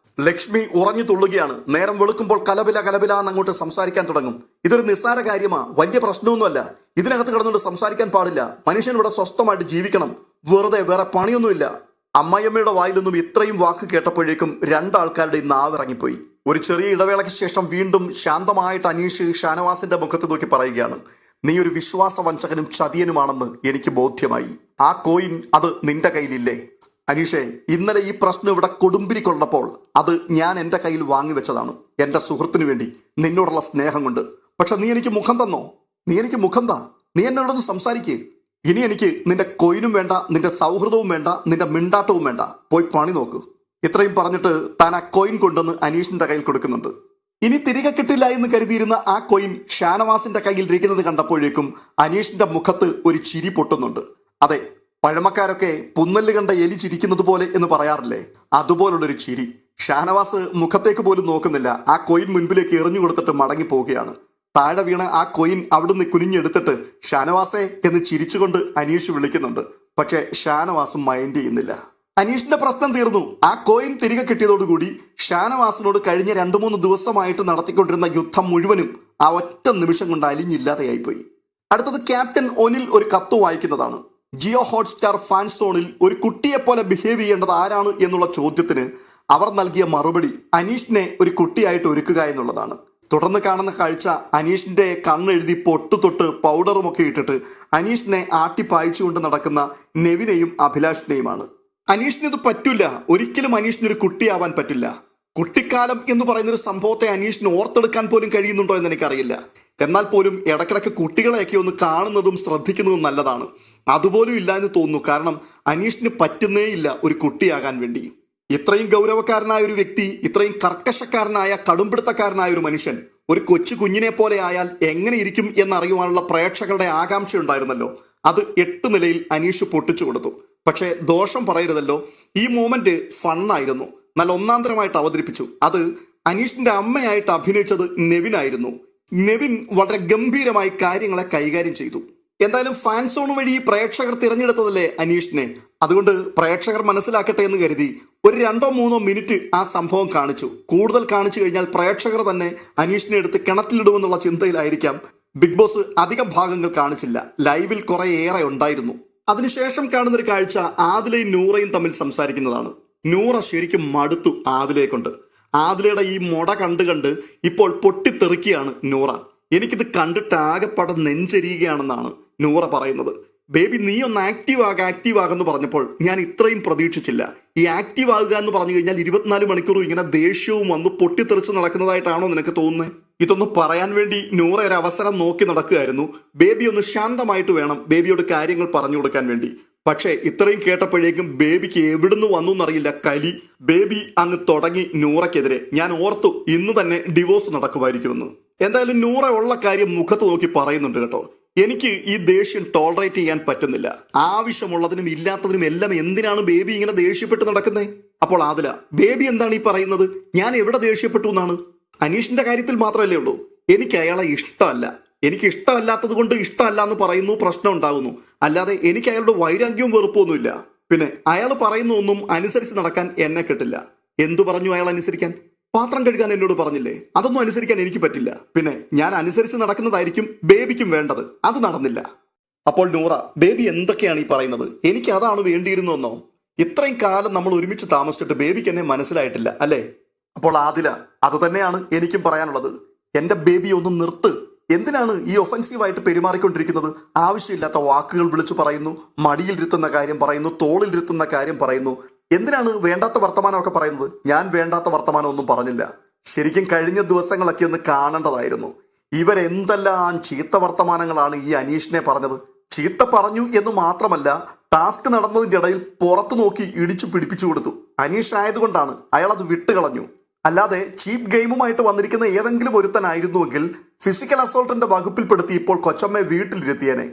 ലക്ഷ്മി ഉറഞ്ഞു തുള്ളുകയാണ്. നേരം വെളുക്കുമ്പോൾ കലപില കലപില എന്നങ്ങോട്ട് സംസാരിക്കാൻ തുടങ്ങും. ഇതൊരു നിസ്സാര കാര്യമാ, വലിയ പ്രശ്നമൊന്നുമല്ല. ഇതിനകത്ത് കിടന്നുകൊണ്ട് സംസാരിക്കാൻ പാടില്ല. മനുഷ്യൻ ഇവിടെ സ്വസ്ഥമായിട്ട് ജീവിക്കണം. വെറുതെ വേറെ പണിയൊന്നുമില്ല. അമ്മായിയമ്മയുടെ വായിലൊന്നും ഇത്രയും വാക്ക് കേട്ടപ്പോഴേക്കും 2 ആൾക്കാരുടെ നാവിറങ്ങിപ്പോയി. ഒരു ചെറിയ ഇടവേളയ്ക്ക് ശേഷം വീണ്ടും ശാന്തമായിട്ട് അനീഷ് ഷാനവാസിന്റെ മുഖത്ത് നോക്കി പറയുകയാണ്, നീ ഒരു വിശ്വാസവഞ്ചകനും ചതിയനുമാണെന്ന് എനിക്ക് ബോധ്യമായി. ആ കോയിൻ അത് നിന്റെ കയ്യിലില്ലേ? അനീഷേ, ഇന്നലെ ഈ പ്രശ്നം ഇവിടെ കൊടുമ്പിരി കൊണ്ടപ്പോൾ അത് ഞാൻ എൻ്റെ കയ്യിൽ വാങ്ങിവെച്ചതാണ്, എൻ്റെ സുഹൃത്തിന് വേണ്ടി, നിന്നോടുള്ള സ്നേഹം കൊണ്ട്. പക്ഷെ നീ എനിക്ക് മുഖം തന്നോ? നീ എനിക്ക് മുഖം താ. നീ എന്നോടൊന്ന് സംസാരിക്കേ. ഇനി എനിക്ക് നിന്റെ കോയിനും വേണ്ട, നിന്റെ സൗഹൃദവും വേണ്ട, നിന്റെ മിണ്ടാട്ടവും വേണ്ട. പോയി പണി നോക്ക്. ഇത്രയും പറഞ്ഞിട്ട് താൻ ആ കോയിൻ കൊണ്ടുവന്ന് അനീഷിന്റെ കയ്യിൽ കൊടുക്കുന്നുണ്ട്. ഇനി തിരികെ കിട്ടില്ല എന്ന് കരുതിയിരുന്ന ആ കോയിൻ ഷാനവാസിന്റെ കയ്യിൽ ഇരിക്കുന്നത് കണ്ടപ്പോഴേക്കും അനീഷിന്റെ മുഖത്ത് ഒരു ചിരി പൊട്ടുന്നുണ്ട്. അതെ, പഴമക്കാരൊക്കെ പുന്നല് കണ്ട എലി ചിരിക്കുന്നത് പോലെ എന്ന് പറയാറില്ലേ, അതുപോലുള്ളൊരു ചിരി. ഷാനവാസ് മുഖത്തേക്ക് പോലും നോക്കുന്നില്ല. ആ കോയിൻ മുൻപിലേക്ക് എറിഞ്ഞു കൊടുത്തിട്ട് മടങ്ങി പോവുകയാണ്. താഴെ വീണ ആ കോയിൻ അവിടുന്ന് കുനിഞ്ഞെടുത്തിട്ട് ഷാനവാസെ എന്ന് ചിരിച്ചുകൊണ്ട് അനീഷ് വിളിക്കുന്നുണ്ട്. പക്ഷെ ഷാനവാസ് മൈൻഡ് ചെയ്യുന്നില്ല. അനീഷിന്റെ പ്രശ്നം തീർന്നു. ആ കോയിൻ തിരികെ കിട്ടിയതോടുകൂടി ഷാനവാസിനോട് കഴിഞ്ഞ 2-3 ദിവസമായിട്ട് നടത്തിക്കൊണ്ടിരുന്ന യുദ്ധം മുഴുവനും ആ ഒറ്റ നിമിഷം കൊണ്ട് അലിഞ്ഞില്ലാതെയായിപ്പോയി. അടുത്തത് ക്യാപ്റ്റൻ ഒനിൽ ഒരു കത്ത് വായിക്കുന്നതാണ്. ജിയോ ഹോട്ട്സ്റ്റാർ ഫാൻ സോണിൽ ഒരു കുട്ടിയെപ്പോലെ ബിഹേവ് ചെയ്യേണ്ടത് ആരാണ് എന്നുള്ള ചോദ്യത്തിന് അവർ നൽകിയ മറുപടി അനീഷിനെ ഒരു കുട്ടിയായിട്ട് ഒരുക്കുക എന്നുള്ളതാണ്. തുടർന്ന് കാണുന്ന കാഴ്ച അനീഷിന്റെ കണ്ണെഴുതി പൊട്ടുതൊട്ട് പൗഡറുമൊക്കെ ഇട്ടിട്ട് അനീഷിനെ ആട്ടിപ്പായിച്ചുകൊണ്ട് നടക്കുന്ന നെവിനെയും അഭിലാഷിനെയുമാണ്. അനീഷിന് ഇത് പറ്റില്ല. ഒരിക്കലും അനീഷിനൊരു കുട്ടിയാവാൻ പറ്റില്ല. കുട്ടിക്കാലം എന്ന് പറയുന്നൊരു സംഭവത്തെ അനീഷിന് ഓർത്തെടുക്കാൻ പോലും കഴിയുന്നുണ്ടോ എന്ന് എനിക്കറിയില്ല. എന്നാൽ പോലും ഇടയ്ക്കിടയ്ക്ക് കുട്ടികളെയൊക്കെ ഒന്ന് കാണുന്നതും ശ്രദ്ധിക്കുന്നതും നല്ലതാണ്. അതുപോലും ഇല്ല എന്ന് തോന്നുന്നു. കാരണം അനീഷിന് പറ്റുന്നേയില്ല ഒരു കുട്ടിയാകാൻ വേണ്ടി. ഇത്രയും ഗൗരവക്കാരനായ ഒരു വ്യക്തി, ഇത്രയും കർക്കശക്കാരനായ കടുംപിടുത്തക്കാരനായ ഒരു മനുഷ്യൻ ഒരു കൊച്ചു കുഞ്ഞിനെ പോലെ ആയാൽ എങ്ങനെ ഇരിക്കും എന്നറിയുവാനുള്ള പ്രേക്ഷകരുടെ ആകാംക്ഷ ഉണ്ടായിരുന്നല്ലോ. അത് 8 നിലയിൽ അനീഷ് പൊട്ടിച്ചു കൊടുത്തു. പക്ഷേ ദോഷം പറയരുതല്ലോ, ഈ മൂമെന്റ് ഫണ്ണായിരുന്നു. നല്ല ഒന്നാന്തരമായിട്ട് അവതരിപ്പിച്ചു. അത് അനീഷിന്റെ അമ്മയായിട്ട് അഭിനയിച്ചത് നെവിനായിരുന്നു. നെവിൻ വളരെ ഗംഭീരമായി കാര്യങ്ങളെ കൈകാര്യം ചെയ്തു. എന്തായാലും ഫാൻ സോൺ വഴി പ്രേക്ഷകർ തിരഞ്ഞെടുത്തതല്ലേ അനീഷിനെ. അതുകൊണ്ട് പ്രേക്ഷകർ മനസ്സിലാക്കട്ടെ എന്ന് കരുതി ഒരു 2-3 മിനിറ്റ് ആ സംഭവം കാണിച്ചു. കൂടുതൽ കാണിച്ചു കഴിഞ്ഞാൽ പ്രേക്ഷകർ തന്നെ അനീഷിനെ എടുത്ത് കിണറ്റിലിടുമെന്നുള്ള ചിന്തയിലായിരിക്കാം ബിഗ് ബോസ് അധികം ഭാഗങ്ങൾ കാണിച്ചില്ല. ലൈവിൽ കുറെ ഏറെ ഉണ്ടായിരുന്നു. അതിനുശേഷം കാണുന്നൊരു കാഴ്ച ആദിലയും നൂറയും തമ്മിൽ സംസാരിക്കുന്നതാണ്. നൂറ ശരിക്കും മടുത്തു ആദിലയെ കൊണ്ട്. ആദിലയുടെ ഈ മൊട കണ്ട് ഇപ്പോൾ പൊട്ടിത്തെറിക്കുകയാണ് നൂറ. എനിക്കിത് കണ്ടിട്ട് ആകെപ്പാടെ നെഞ്ചെരിയുകയാണെന്നാണ് നൂറ പറയുന്നത്. ബേബി, നീ ഒന്ന് ആക്റ്റീവ് ആകുമെന്ന് പറഞ്ഞപ്പോൾ ഞാൻ ഇത്രയും പ്രതീക്ഷിച്ചില്ല. ഈ ആക്റ്റീവ് ആകുക എന്ന് പറഞ്ഞു കഴിഞ്ഞാൽ 24 മണിക്കൂറും ഇങ്ങനെ ദേഷ്യവും വന്ന് പൊട്ടിത്തെറിച്ച് നടക്കുന്നതായിട്ടാണോ നിനക്ക് തോന്നുന്നത്? ഇതൊന്ന് പറയാൻ വേണ്ടി നൂറ ഒരു അവസരം നോക്കി നടക്കുകയായിരുന്നു. ബേബി ഒന്ന് ശാന്തമായിട്ട് വേണം ബേബിയോട് കാര്യങ്ങൾ പറഞ്ഞു കൊടുക്കാൻ വേണ്ടി. പക്ഷേ ഇത്രയും കേട്ടപ്പോഴേക്കും ബേബിക്ക് എവിടുന്ന് വന്നു എന്നറിയില്ല കലി. ബേബി അങ്ങ് തുടങ്ങി നൂറയ്ക്കെതിരെ. ഞാൻ ഓർത്തു ഇന്ന് തന്നെ ഡിവോഴ്സ് നടക്കുമായിരിക്കുമെന്ന്. എന്തായാലും നൂറ ഉള്ള കാര്യം മുഖത്ത് നോക്കി പറയുന്നുണ്ട് കേട്ടോ. എനിക്ക് ഈ ദേഷ്യം ടോളറേറ്റ് ചെയ്യാൻ പറ്റുന്നില്ല. ആവശ്യമുള്ളതിനും ഇല്ലാത്തതിനും എല്ലാം എന്തിനാണ് ബേബി ഇങ്ങനെ ദേഷ്യപ്പെട്ട് നടക്കുന്നത്? അപ്പോൾ ആദില, ബേബി എന്താണ് ഈ പറയുന്നത്? ഞാൻ എവിടെ ദേഷ്യപ്പെട്ടു എന്നാണ്? അനീഷിന്റെ കാര്യത്തിൽ മാത്രമല്ലേ ഉള്ളൂ. എനിക്ക് അയാളെ ഇഷ്ടമല്ല. എനിക്ക് ഇഷ്ടമല്ലാത്തത് കൊണ്ട് ഇഷ്ടമല്ല എന്ന് പറയുന്നു, പ്രശ്നം ഉണ്ടാകുന്നു. അല്ലാതെ എനിക്ക് അയാളുടെ വൈരാഗ്യവും വെറുപ്പൊന്നുമില്ല. പിന്നെ അയാൾ പറയുന്ന ഒന്നും അനുസരിച്ച് നടക്കാൻ എന്നെ കിട്ടില്ല. എന്തു പറഞ്ഞു അയാൾ അനുസരിക്കാൻ? പാത്രം കഴുകാൻ എന്നോട് പറഞ്ഞില്ലേ? അതൊന്നും അനുസരിക്കാൻ എനിക്ക് പറ്റില്ല. പിന്നെ ഞാൻ അനുസരിച്ച് നടക്കുന്നതായിരിക്കും ബേബിക്കും വേണ്ടത്. അത് നടന്നില്ല. അപ്പോൾ നൂറ, ബേബി എന്തൊക്കെയാണ് ഈ പറയുന്നത്? എനിക്ക് അതാണ് വേണ്ടിയിരുന്നോ? ഇത്രയും കാലം നമ്മൾ ഒരുമിച്ച് താമസിച്ചിട്ട് ബേബിക്ക് എന്നെ മനസ്സിലായിട്ടില്ല അല്ലേ? അപ്പോൾ ആദില, അത് തന്നെയാണ് എനിക്കും പറയാനുള്ളത്. എന്റെ ബേബി ഒന്ന് നിർത്ത്. എന്തിനാണ് ഈ ഒഫൻസീവായിട്ട് പെരുമാറിക്കൊണ്ടിരിക്കുന്നത്? ആവശ്യമില്ലാത്ത വാക്കുകൾ വിളിച്ചു പറയുന്നു, മടിയിലിരുത്തുന്ന കാര്യം പറയുന്നു, തോളിലിരുത്തുന്ന കാര്യം പറയുന്നു. എന്തിനാണ് വേണ്ടാത്ത വർത്തമാനമൊക്കെ പറയുന്നത്? ഞാൻ വേണ്ടാത്ത വർത്തമാനം ഒന്നും പറഞ്ഞില്ല. ശരിക്കും കഴിഞ്ഞ ദിവസങ്ങളൊക്കെ ഒന്ന് കാണേണ്ടതായിരുന്നു. ഇവരെന്തെല്ലാം ചീത്ത വർത്തമാനങ്ങളാണ് ഈ അനീഷിനെ പറഞ്ഞത്. ചീത്ത പറഞ്ഞു എന്ന് മാത്രമല്ല, ടാസ്ക് നടന്നതിൻ്റെ ഇടയിൽ പുറത്തു നോക്കി ഇടിച്ചു പിടിപ്പിച്ചു കൊടുത്തു. അനീഷ് ആയതുകൊണ്ടാണ് അയാൾ അത് വിട്ടുകളഞ്ഞു. അല്ലാതെ ചീപ്പ് ഗെയിമുമായിട്ട് വന്നിരിക്കുന്ന ഏതെങ്കിലും ഒരുത്തനായിരുന്നുവെങ്കിൽ ഫിസിക്കൽ അസോൾട്ടിന്റെ വകുപ്പിൽപ്പെടുത്തി ഇപ്പോൾ കൊച്ചമ്മയെ വീട്ടിലിരുത്തിയേനെ.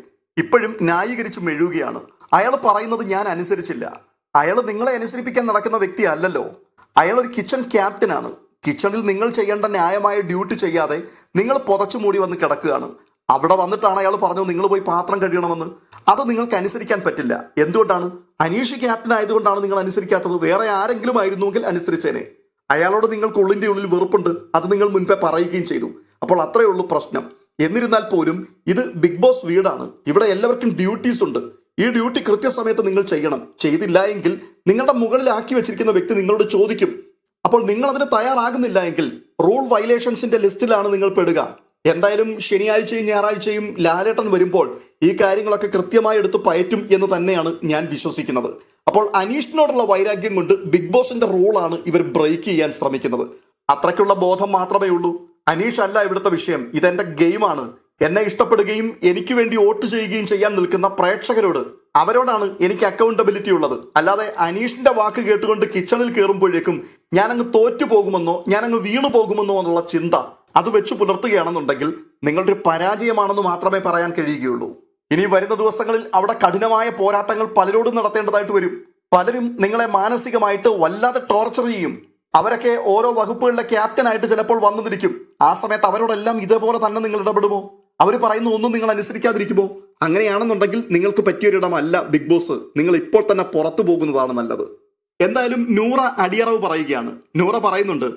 ഇപ്പോഴും ന്യായീകരിച്ച് മെഴുകുകയാണ്. അയാൾ പറയുന്നത് ഞാൻ അനുസരിച്ചില്ല. അയാൾ നിങ്ങളെ അനുസരിപ്പിക്കാൻ നടക്കുന്ന വ്യക്തി അല്ലല്ലോ. അയാൾ ഒരു കിച്ചൺ ക്യാപ്റ്റനാണ്. കിച്ചണിൽ നിങ്ങൾ ചെയ്യേണ്ട ന്യായമായ ഡ്യൂട്ടി ചെയ്യാതെ നിങ്ങൾ പുതച്ചു മൂടി വന്ന് കിടക്കുകയാണ്. അവിടെ വന്നിട്ടാണ് അയാൾ പറഞ്ഞത് നിങ്ങൾ പോയി പാത്രം കഴുകണമെന്ന്. അത് നിങ്ങൾക്ക് അനുസരിക്കാൻ പറ്റില്ല. എന്തുകൊണ്ടാണ്? അനീഷ് ക്യാപ്റ്റൻ ആയതുകൊണ്ടാണ് നിങ്ങൾ അനുസരിക്കാത്തത്. വേറെ ആരെങ്കിലും ആയിരുന്നുവെങ്കിൽ അനുസരിച്ചേനെ. അയാളോട് നിങ്ങൾക്ക് ഉള്ളിൻ്റെ ഉള്ളിൽ വെറുപ്പുണ്ട്. അത് നിങ്ങൾ മുൻപേ പറയുകയും ചെയ്തു. അപ്പോൾ അത്രയേ ഉള്ളൂ പ്രശ്നം. എന്നിരുന്നാൽ പോലും ഇത് ബിഗ് ബോസ് വീടാണ്. ഇവിടെ എല്ലാവർക്കും ഡ്യൂട്ടീസ് ഉണ്ട്. ഈ ഡ്യൂട്ടി കൃത്യസമയത്ത് നിങ്ങൾ ചെയ്യണം. ചെയ്തില്ല എങ്കിൽ നിങ്ങളുടെ മുകളിൽ ആക്കി വെച്ചിരിക്കുന്ന വ്യക്തി നിങ്ങളോട് ചോദിക്കും. അപ്പോൾ നിങ്ങൾ അതിന് തയ്യാറാകുന്നില്ല എങ്കിൽ റൂൾ വയലേഷൻസിന്റെ ലിസ്റ്റിലാണ് നിങ്ങൾ പെടുക. എന്തായാലും ശനിയാഴ്ചയും ഞായറാഴ്ചയും ലാലേട്ടൻ വരുമ്പോൾ ഈ കാര്യങ്ങളൊക്കെ കൃത്യമായി എടുത്ത് പയറ്റും എന്ന് തന്നെയാണ് ഞാൻ വിശ്വസിക്കുന്നത്. അപ്പോൾ അനീഷിനോടുള്ള വൈരാഗ്യം കൊണ്ട് ബിഗ് ബോസിന്റെ റൂളാണ് ഇവർ ബ്രേക്ക് ചെയ്യാൻ ശ്രമിക്കുന്നത്. അത്രയ്ക്കുള്ള ബോധം മാത്രമേ ഉള്ളൂ. അനീഷ് അല്ല ഇവിടുത്തെ വിഷയം. ഇതെന്റെ ഗെയിമാണ്. എന്നെ ഇഷ്ടപ്പെടുകയും എനിക്ക് വേണ്ടി വോട്ട് ചെയ്യുകയും ചെയ്യാൻ നിൽക്കുന്ന പ്രേക്ഷകരോട്, അവരോടാണ് എനിക്ക് അക്കൗണ്ടബിലിറ്റി ഉള്ളത്. അല്ലാതെ അനീഷിന്റെ വാക്ക് കേട്ടുകൊണ്ട് കിച്ചണിൽ കയറുമ്പോഴേക്കും ഞാനങ്ങ് തോറ്റു പോകുമെന്നോ ഞാനങ്ങ് വീണു പോകുമെന്നോ എന്നുള്ള ചിന്ത അത് വെച്ച് പുലർത്തുകയാണെന്നുണ്ടെങ്കിൽ നിങ്ങളുടെ ഒരു പരാജയമാണെന്ന് മാത്രമേ പറയാൻ കഴിയുകയുള്ളൂ. ഇനി വരുന്ന ദിവസങ്ങളിൽ അവിടെ കഠിനമായ പോരാട്ടങ്ങൾ പലരോടും നടത്തേണ്ടതായിട്ട് വരും. പലരും നിങ്ങളെ മാനസികമായിട്ട് വല്ലാതെ ടോർച്ചർ ചെയ്യും. അവരൊക്കെ ഓരോ വകുപ്പുകളിലെ ക്യാപ്റ്റനായിട്ട് ചിലപ്പോൾ വന്നിരിക്കും. ആ സമയത്ത് അവരോടെല്ലാം ഇതേപോലെ തന്നെ നിങ്ങൾ ഇടപെടുമോ? അവർ പറയുന്ന ഒന്നും നിങ്ങൾ അനുസരിക്കാതിരിക്കുമോ? അങ്ങനെയാണെന്നുണ്ടെങ്കിൽ നിങ്ങൾക്ക് പറ്റിയൊരിടമല്ല ബിഗ് ബോസ്. നിങ്ങൾ ഇപ്പോൾ തന്നെ പുറത്തു പോകുന്നതാണ് നല്ലത്. എന്തായാലും നൂറ അടിയറവ് പറയുകയാണ്. നൂറ പറയുന്നുണ്ട്,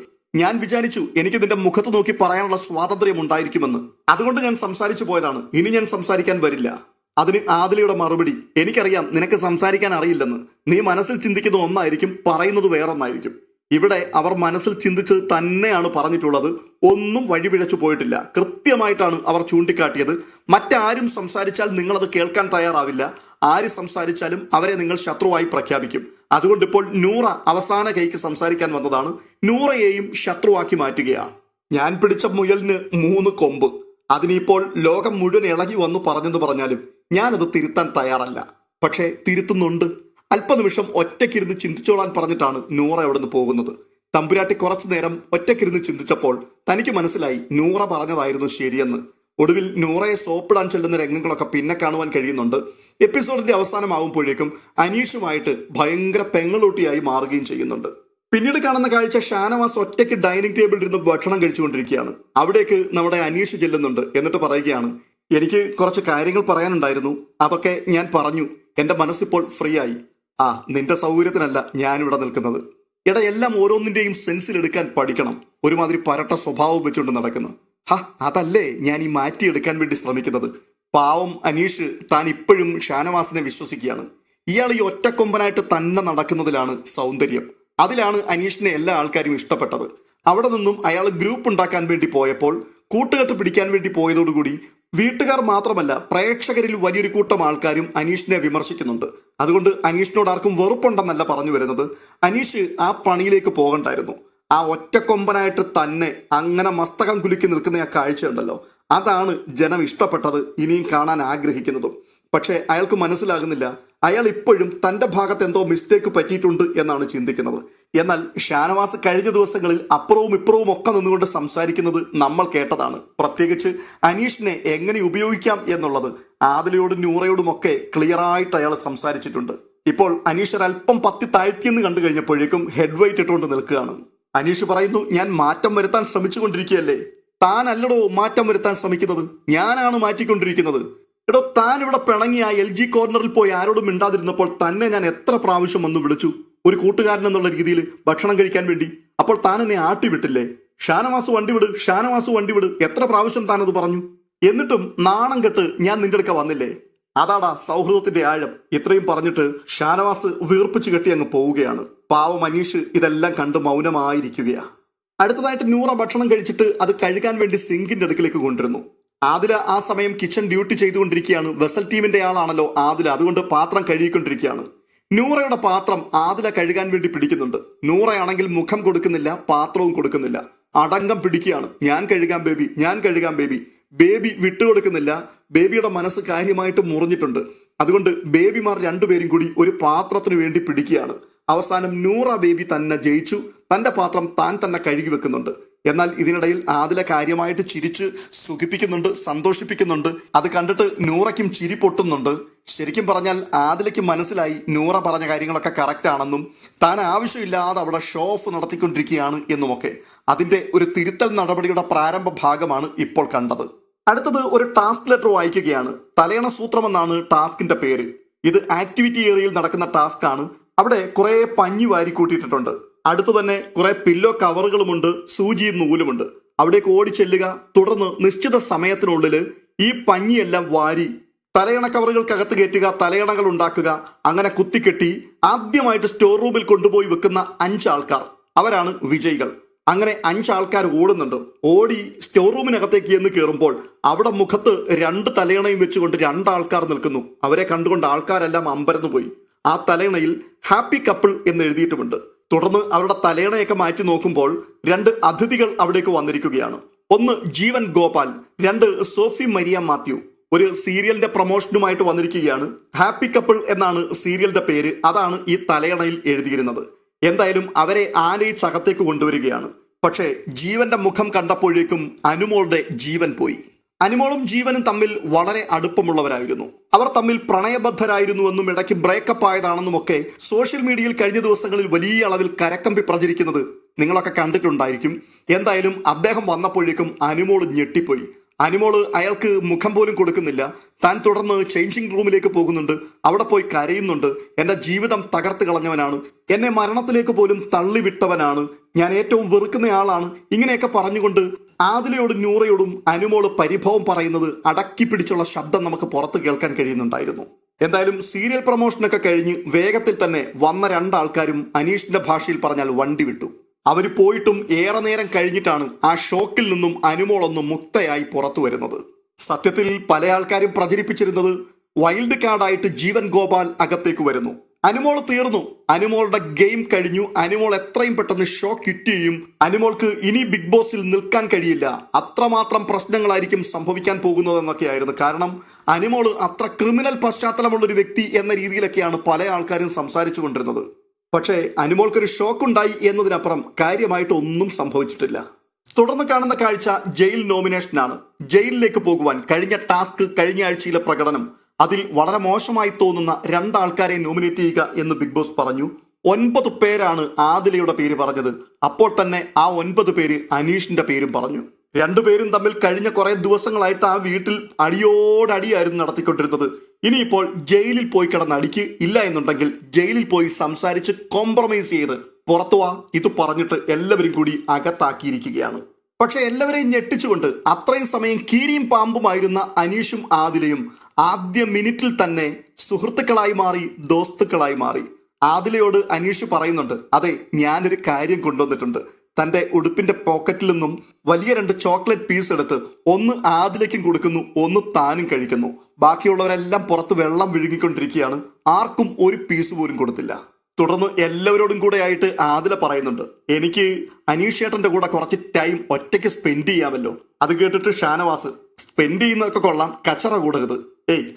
ഞാൻ വിചാരിച്ചു എനിക്ക് നിന്റെ മുഖത്ത് നോക്കി പറയാനുള്ള സ്വാതന്ത്ര്യം ഉണ്ടായിരിക്കുമെന്ന്. അതുകൊണ്ട് ഞാൻ സംസാരിച്ചു പോയതാണ്. ഇനി ഞാൻ സംസാരിക്കാൻ വരില്ല. അതിന് ആദിലയുടെ മറുപടി, എനിക്കറിയാം നിനക്ക് സംസാരിക്കാൻ അറിയില്ലെന്ന്. നീ മനസ്സിൽ ചിന്തിക്കുന്ന ഒന്നായിരിക്കും, പറയുന്നത് വേറൊന്നായിരിക്കും. ഇവിടെ അവർ മനസ്സിൽ ചിന്തിച്ച് തന്നെയാണ് പറഞ്ഞിട്ടുള്ളത്. ഒന്നും വഴിപിഴച്ചു പോയിട്ടില്ല. കൃത്യമായിട്ടാണ് അവർ ചൂണ്ടിക്കാട്ടിയത്. മറ്റാരും സംസാരിച്ചാൽ നിങ്ങളത് കേൾക്കാൻ തയ്യാറാവില്ല. ആര് സംസാരിച്ചാലും അവരെ നിങ്ങൾ ശത്രുവായി പ്രഖ്യാപിക്കും. അതുകൊണ്ട് ഇപ്പോൾ നൂറ അവസാന കൈക്ക് സംസാരിക്കാൻ വന്നതാണ്. നൂറയെയും ശത്രുവാക്കി മാറ്റുകയാണ്. ഞാൻ പിടിച്ച മുയലിന് 3 കൊമ്പ്. അതിനിപ്പോൾ ലോകം മുഴുവൻ ഇളകി വന്നു പറഞ്ഞെന്ന് പറഞ്ഞാലും ഞാനത് തിരുത്താൻ തയ്യാറല്ല. പക്ഷേ തിരുത്തുന്നുണ്ട്. അല്പനിമിഷം ഒറ്റയ്ക്കിരുന്ന് ചിന്തിച്ചോളാൻ പറഞ്ഞിട്ടാണ് നൂറ അവിടെ നിന്ന് പോകുന്നത്. തമ്പുരാട്ടി കുറച്ചു നേരം ഒറ്റയ്ക്കിരുന്ന് ചിന്തിച്ചപ്പോൾ തനിക്ക് മനസ്സിലായി നൂറ പറഞ്ഞതായിരുന്നു ശരിയെന്ന്. ഒടുവിൽ നൂറയെ സോപ്പിടാൻ ചെല്ലുന്ന രംഗങ്ങളൊക്കെ പിന്നെ കാണുവാൻ കഴിയുന്നുണ്ട്. എപ്പിസോഡിന്റെ അവസാനമാകുമ്പോഴേക്കും അനീഷുമായിട്ട് ഭയങ്കര പെങ്ങളൂട്ടിയായി മാറുകയും ചെയ്യുന്നുണ്ട്. പിന്നീട് കാണുന്ന കാഴ്ച ഷാനവാസ് ഒറ്റയ്ക്ക് ഡൈനിങ് ടേബിളിൽ ഇരുന്ന് ഭക്ഷണം കഴിച്ചുകൊണ്ടിരിക്കുകയാണ്. അവിടേക്ക് നമ്മുടെ അനീഷ് ചെല്ലുന്നുണ്ട്. എന്നിട്ട് പറയുകയാണ്, എനിക്ക് കുറച്ച് കാര്യങ്ങൾ പറയാനുണ്ടായിരുന്നു. അതൊക്കെ ഞാൻ പറഞ്ഞു. എൻ്റെ മനസ്സിപ്പോൾ ഫ്രീ ആയി. നിന്റെ സൗകര്യത്തിനല്ല ഞാനിവിടെ നിൽക്കുന്നത്. എല്ലാം ഓരോന്നിൻ്റെയും സെൻസിലെടുക്കാൻ പഠിക്കണം. ഒരുമാതിരി പരട്ട സ്വഭാവം വെച്ചുകൊണ്ട് നടക്കുന്നു. അതല്ലേ ഞാൻ ഈ മാറ്റിയെടുക്കാൻ വേണ്ടി ശ്രമിക്കുന്നത്. പാവം അനീഷ് താൻ ഇപ്പോഴും ഷാനവാസിനെ വിശ്വസിക്കുകയാണ്. ഇയാൾ ഈ ഒറ്റക്കൊമ്പനായിട്ട് തന്നെ നടക്കുന്നതിലാണ് സൗന്ദര്യം. അതിലാണ് അനീഷിനെ എല്ലാ ആൾക്കാരും ഇഷ്ടപ്പെട്ടത്. അവിടെ നിന്നും അയാൾ ഗ്രൂപ്പ് ഉണ്ടാക്കാൻ വേണ്ടി പോയപ്പോൾ, കൂട്ടുകെട്ട് പിടിക്കാൻ വേണ്ടി പോയതോടുകൂടി വീട്ടുകാർ മാത്രമല്ല പ്രേക്ഷകരിൽ വലിയൊരു കൂട്ടം ആൾക്കാരും അനീഷിനെ വിമർശിക്കുന്നുണ്ട്. അതുകൊണ്ട് അനീഷിനോട് ആർക്കും വെറുപ്പുണ്ടെന്നല്ല പറഞ്ഞു വരുന്നത്. അനീഷ് ആ പണിയിലേക്ക് പോകണ്ടായിരുന്നു. ആ ഒറ്റക്കൊമ്പനായിട്ട് തന്നെ അങ്ങനെ മസ്തകം കുലുക്കി നിൽക്കുന്ന ആ കാഴ്ചയുണ്ടല്ലോ, അതാണ് ജനം ഇഷ്ടപ്പെട്ടത്, ഇനിയും കാണാൻ ആഗ്രഹിക്കുന്നതും. പക്ഷേ അയാൾക്ക് മനസ്സിലാകുന്നില്ല, അയാൾ ഇപ്പോഴും തൻ്റെ ഭാഗത്ത് എന്തോ മിസ്റ്റേക്ക് പറ്റിയിട്ടുണ്ട് എന്നാണ് ചിന്തിക്കുന്നത്. എന്നാൽ ഷാനവാസ് കഴിഞ്ഞ ദിവസങ്ങളിൽ അപ്പുറവും ഇപ്പുറവും ഒക്കെ നിന്നുകൊണ്ട് സംസാരിക്കുന്നത് നമ്മൾ കേട്ടതാണ്. പ്രത്യേകിച്ച് അനീഷിനെ എങ്ങനെ ഉപയോഗിക്കാം എന്നുള്ളത് ആദിലയോടും നൂറയോടുമൊക്കെ ക്ലിയറായിട്ട് അയാൾ സംസാരിച്ചിട്ടുണ്ട്. ഇപ്പോൾ അനീഷ് ഒരല്പം പത്തി താഴ്ത്തിയെന്ന് കണ്ടു കഴിഞ്ഞപ്പോഴേക്കും ഹെഡ് വെയിറ്റ് ഇട്ടുകൊണ്ട് നിൽക്കുകയാണ്. അനീഷ് പറയുന്നു, ഞാൻ മാറ്റം വരുത്താൻ ശ്രമിച്ചുകൊണ്ടിരിക്കുകയല്ലേ. താനല്ലടോ മാറ്റം വരുത്താൻ ശ്രമിക്കുന്നത്, ഞാനാണ് മാറ്റിക്കൊണ്ടിരിക്കുന്നത്. താൻ ഇവിടെ പിണങ്ങി ആ LG കോർണറിൽ പോയി ആരോടും മിണ്ടാതിരുന്നപ്പോൾ തന്നെ ഞാൻ എത്ര പ്രാവശ്യം വന്ന് വിളിച്ചു, ഒരു കൂട്ടുകാരൻ എന്നുള്ള രീതിയിൽ ഭക്ഷണം കഴിക്കാൻ വേണ്ടി. അപ്പോൾ താൻ എന്നെ ആട്ടി വിട്ടില്ലേ? ഷാനവാസ് വണ്ടി വിട്, ഷാനവാസ് വണ്ടി വിട്, എത്ര പ്രാവശ്യം താനത് പറഞ്ഞു? എന്നിട്ടും നാണം കെട്ട് ഞാൻ നിന്റെ അടുക്ക വന്നില്ലേ? അതാടാ സൗഹൃദത്തിന്റെ ആഴം. ഇത്രയും പറഞ്ഞിട്ട് ഷാനവാസ് വീർപ്പിച്ചു കെട്ടി അങ്ങ് പോവുകയാണ്. പാവം അനീഷ് ഇതെല്ലാം കണ്ട് മൗനമായിരിക്കുകയാ. അടുത്തതായിട്ട് നൂറ ഭക്ഷണം കഴിച്ചിട്ട് അത് കഴുകാൻ വേണ്ടി സിങ്കിന്റെ അടുക്കിലേക്ക് കൊണ്ടിരുന്നു. ആദില ആ സമയം കിച്ചൺ ഡ്യൂട്ടി ചെയ്തുകൊണ്ടിരിക്കുകയാണ്. വെസൽ ടീമിന്റെ ആളാണല്ലോ ആദില, അതുകൊണ്ട് പാത്രം കഴുകിക്കൊണ്ടിരിക്കുകയാണ്. നൂറയുടെ പാത്രം ആദില കഴുകാൻ വേണ്ടി പിടിക്കുന്നുണ്ട്. നൂറയാണെങ്കിൽ മുഖം കൊടുക്കുന്നില്ല, പാത്രവും കൊടുക്കുന്നില്ല, അടങ്കം പിടിക്കുകയാണ്. ഞാൻ കഴുകാം ബേബി, ഞാൻ കഴുകാം ബേബി. ബേബി വിട്ടുകൊടുക്കുന്നില്ല. ബേബിയുടെ മനസ്സ് കാര്യമായിട്ട് മുറിഞ്ഞിട്ടുണ്ട്. അതുകൊണ്ട് ബേബിമാർ രണ്ടുപേരും കൂടി ഒരു പാത്രത്തിന് വേണ്ടി പിടിക്കുകയാണ്. അവസാനം നൂറ ബേബി തന്നെ ജയിച്ചു. തന്റെ പാത്രം താൻ തന്നെ കഴുകി വെക്കുന്നുണ്ട്. എന്നാൽ ഇതിനിടയിൽ ആദില കാര്യമായിട്ട് ചിരിച്ച് സുഖിപ്പിക്കുന്നുണ്ട്, സന്തോഷിപ്പിക്കുന്നുണ്ട്. അത് കണ്ടിട്ട് നൂറയ്ക്കും ചിരി പൊട്ടുന്നുണ്ട്. ശരിക്കും പറഞ്ഞാൽ ആദിലയ്ക്ക് മനസ്സിലായി നൂറ പറഞ്ഞ കാര്യങ്ങളൊക്കെ കറക്റ്റ് ആണെന്നും താൻ ആവശ്യമില്ലാതെ അവിടെ ഷോ ഓഫ് നടത്തിക്കൊണ്ടിരിക്കുകയാണ് എന്നുമൊക്കെ. അതിന്റെ ഒരു തിരുത്തൽ നടപടിയുടെ പ്രാരംഭ ഭാഗമാണ് ഇപ്പോൾ കണ്ടത്. അടുത്തത് ഒരു ടാസ്ക് ലെറ്റർ വായിക്കുകയാണ്. തലയണ സൂത്രം എന്നാണ് ടാസ്കിന്റെ പേര്. ഇത് ആക്ടിവിറ്റി ഏരിയയിൽ നടക്കുന്ന ടാസ്ക് ആണ്. അവിടെ കുറെ പഞ്ഞി വാരി കൂട്ടിയിട്ടിട്ടുണ്ട്. അടുത്ത് തന്നെ കുറെ പില്ലോ കവറുകളുമുണ്ട്, സൂചിയും നൂലുമുണ്ട്. അവിടേക്ക് ഓടി ചെല്ലുക. തുടർന്ന് നിശ്ചിത സമയത്തിനുള്ളിൽ ഈ പഞ്ഞിയെല്ലാം വാരി തലയണ കവറുകൾക്കകത്ത് കയറ്റുക, തലയണകൾ ഉണ്ടാക്കുക. അങ്ങനെ കുത്തിക്കെട്ടി ആദ്യമായിട്ട് സ്റ്റോർ റൂമിൽ കൊണ്ടുപോയി വെക്കുന്ന 5 ആൾക്കാർ, അവരാണ് വിജയികൾ. അങ്ങനെ 5 ആൾക്കാർ ഓടുന്നുണ്ട്. ഓടി സ്റ്റോർ റൂമിനകത്തേക്ക് എന്ന് കയറുമ്പോൾ അവിടെ മുഖത്ത് 2 തലയണയും വെച്ചുകൊണ്ട് 2 ആൾക്കാർ നിൽക്കുന്നു. അവരെ കണ്ടുകൊണ്ട് ആൾക്കാരെല്ലാം അമ്പരന്ന് പോയി. ആ തലയണയിൽ ഹാപ്പി കപ്പിൾ എന്ന് എഴുതിയിട്ടുമുണ്ട്. തുടർന്ന് അവരുടെ തലയണയൊക്കെ മാറ്റി നോക്കുമ്പോൾ 2 അതിഥികൾ അവിടേക്ക് വന്നിരിക്കുകയാണ്. ഒന്ന് ജീവൻ ഗോപാൽ, 2 സോഫി മരിയ മാത്യു. ഒരു സീരിയലിന്റെ പ്രൊമോഷനുമായിട്ട് വന്നിരിക്കുകയാണ്. ഹാപ്പി കപ്പിൾ എന്നാണ് സീരിയലിന്റെ പേര്. അതാണ് ഈ തലയണയിൽ എഴുതിയിരുന്നത്. എന്തായാലും അവരെ ആനയിച്ചകത്തേക്ക് കൊണ്ടുവരികയാണ്. പക്ഷേ ജീവന്റെ മുഖം കണ്ടപ്പോഴേക്കും അനുമോളുടെ ജീവൻ പോയി. അനുമോളും ജീവനും തമ്മിൽ വളരെ അടുപ്പമുള്ളവരായിരുന്നു. അവർ തമ്മിൽ പ്രണയബദ്ധരായിരുന്നുവെന്നും ഇടയ്ക്ക് ബ്രേക്കപ്പ് ആയതാണെന്നുമൊക്കെ സോഷ്യൽ മീഡിയയിൽ കഴിഞ്ഞ ദിവസങ്ങളിൽ വലിയ അളവിൽ കരക്കമ്പി പ്രചരിക്കുന്നത് നിങ്ങളൊക്കെ കണ്ടിട്ടുണ്ടായിരിക്കും. എന്തായാലും അദ്ദേഹം വന്നപ്പോഴേക്കും അനുമോള് ഞെട്ടിപ്പോയി. അനുമോള് അയാൾക്ക് മുഖം പോലും കൊടുക്കുന്നില്ല. താൻ തുടർന്ന് ചേഞ്ചിങ് റൂമിലേക്ക് പോകുന്നുണ്ട്. അവിടെ പോയി കരയുന്നുണ്ട്. എൻ്റെ ജീവിതം തകർത്ത് കളഞ്ഞവനാണ്, എന്നെ മരണത്തിലേക്ക് പോലും തള്ളിവിട്ടവനാണ്, ഞാൻ ഏറ്റവും വെറുക്കുന്നയാളാണ്, ഇങ്ങനെയൊക്കെ പറഞ്ഞുകൊണ്ട് ആദിലയോടും നൂറയോടും അനുമോള് പരിഭവം പറയുന്നത് അടക്കി പിടിച്ചുള്ള ശബ്ദം നമുക്ക് പുറത്ത് കേൾക്കാൻ കഴിയുന്നുണ്ടായിരുന്നു. എന്തായാലും സീരിയൽ പ്രൊമോഷനൊക്കെ കഴിഞ്ഞ് വേഗത്തിൽ തന്നെ വന്ന 2 ആൾക്കാരും അനീഷിന്റെ ഭാഷയിൽ പറഞ്ഞാൽ വണ്ടി വിട്ടു. അവർ പോയിട്ടും ഏറെ നേരം കഴിഞ്ഞിട്ടാണ് ആ ഷോക്കിൽ നിന്നും അനുമോളൊന്ന് മുക്തയായി പുറത്തു വരുന്നത്. സത്യത്തിൽ പല ആൾക്കാരും പ്രചരിപ്പിച്ചിരുന്നത് വൈൽഡ് കാർഡായിട്ട് ജീവൻ ഗോപാൽ അകത്തേക്ക് വരുന്നു, അനുമോൾ തീർന്നു, അനുമോളുടെ ഗെയിം കഴിഞ്ഞു, അനുമോൾ എത്രയും പെട്ടെന്ന് ഷോ ക്വിറ്റ് ചെയ്യും, അനുമോൾക്ക് ഇനി ബിഗ് ബോസിൽ നിൽക്കാൻ കഴിയില്ല, അത്രമാത്രം പ്രശ്നങ്ങളായിരിക്കും സംഭവിക്കാൻ പോകുന്നതെന്നൊക്കെയായിരുന്നു. കാരണം അനുമോൾ അത്ര ക്രിമിനൽ പശ്ചാത്തലമുള്ളൊരു വ്യക്തി എന്ന രീതിയിലൊക്കെയാണ് പല ആൾക്കാരും സംസാരിച്ചു കൊണ്ടിരുന്നത്. പക്ഷേ അനുമോൾക്കൊരു ഷോക്കുണ്ടായി എന്നതിനപ്പുറം കാര്യമായിട്ട് ഒന്നും സംഭവിച്ചിട്ടില്ല. തുടർന്ന് കാണുന്ന കാഴ്ച ജയിൽ നോമിനേഷനാണ്. ജയിലിലേക്ക് പോകുവാൻ കഴിഞ്ഞ ടാസ്ക്, കഴിഞ്ഞ ആഴ്ചയിലെ പ്രകടനം, അതിൽ വളരെ മോശമായി തോന്നുന്ന 2 ആൾക്കാരെ നോമിനേറ്റ് ചെയ്യുക എന്ന് ബിഗ് ബോസ് പറഞ്ഞു. 9 പേരാണ് ആദിലയുടെ പേര് പറഞ്ഞത്. അപ്പോൾ തന്നെ ആ 9 പേര് അനീഷിന്റെ പേരും പറഞ്ഞു. 2 പേരും തമ്മിൽ കഴിഞ്ഞ കുറെ ദിവസങ്ങളായിട്ട് ആ വീട്ടിൽ അടിയോടടിയായിരുന്നു നടത്തിക്കൊണ്ടിരുന്നത്. ഇനിയിപ്പോൾ ജയിലിൽ പോയി കിടന്നടിക്ക്, ഇല്ല എന്നുണ്ടെങ്കിൽ ജയിലിൽ പോയി സംസാരിച്ച് കോംപ്രമൈസ് ചെയ്ത് പുറത്തു വാ, ഇത് പറഞ്ഞിട്ട് എല്ലാവരും കൂടി അകത്താക്കിയിരിക്കുകയാണ്. പക്ഷെ എല്ലാവരെയും ഞെട്ടിച്ചുകൊണ്ട് അത്രയും സമയം കീരിയും പാമ്പുമായിരുന്ന അനീഷും ആദിലയും ആദ്യ മിനിറ്റിൽ തന്നെ സുഹൃത്തുക്കളായി മാറി, ദോസ്തുക്കളായി മാറി. ആദിലയോട് അനീഷ് പറയുന്നുണ്ട്, അതെ ഞാനൊരു കാര്യം കൊണ്ടുവന്നിട്ടുണ്ട്. തൻ്റെ ഉടുപ്പിന്റെ പോക്കറ്റിൽ നിന്നും വലിയ 2 ചോക്ലേറ്റ് പീസ് എടുത്ത് ഒന്ന് ആദിലേക്കും കൊടുക്കുന്നു, ഒന്ന് താനും കഴിക്കുന്നു. ബാക്കിയുള്ളവരെല്ലാം പുറത്ത് വെള്ളം വിഴുങ്ങിക്കൊണ്ടിരിക്കുകയാണ്. ആർക്കും ഒരു പീസ് പോലും കൊടുത്തില്ല. തുടർന്ന് എല്ലാവരോടും കൂടെ ആയിട്ട് ആദില പറയുന്നുണ്ട്, എനിക്ക് അനീഷ് ചേട്ടന്റെ കൂടെ കുറച്ച് ടൈം ഒറ്റയ്ക്ക് സ്പെൻഡ് ചെയ്യാമല്ലോ. അത് കേട്ടിട്ട് ഷാനവാസ്, സ്പെൻഡ് ചെയ്യുന്നതൊക്കെ കൊള്ളാം, കച്ചറ കൂടരുത്.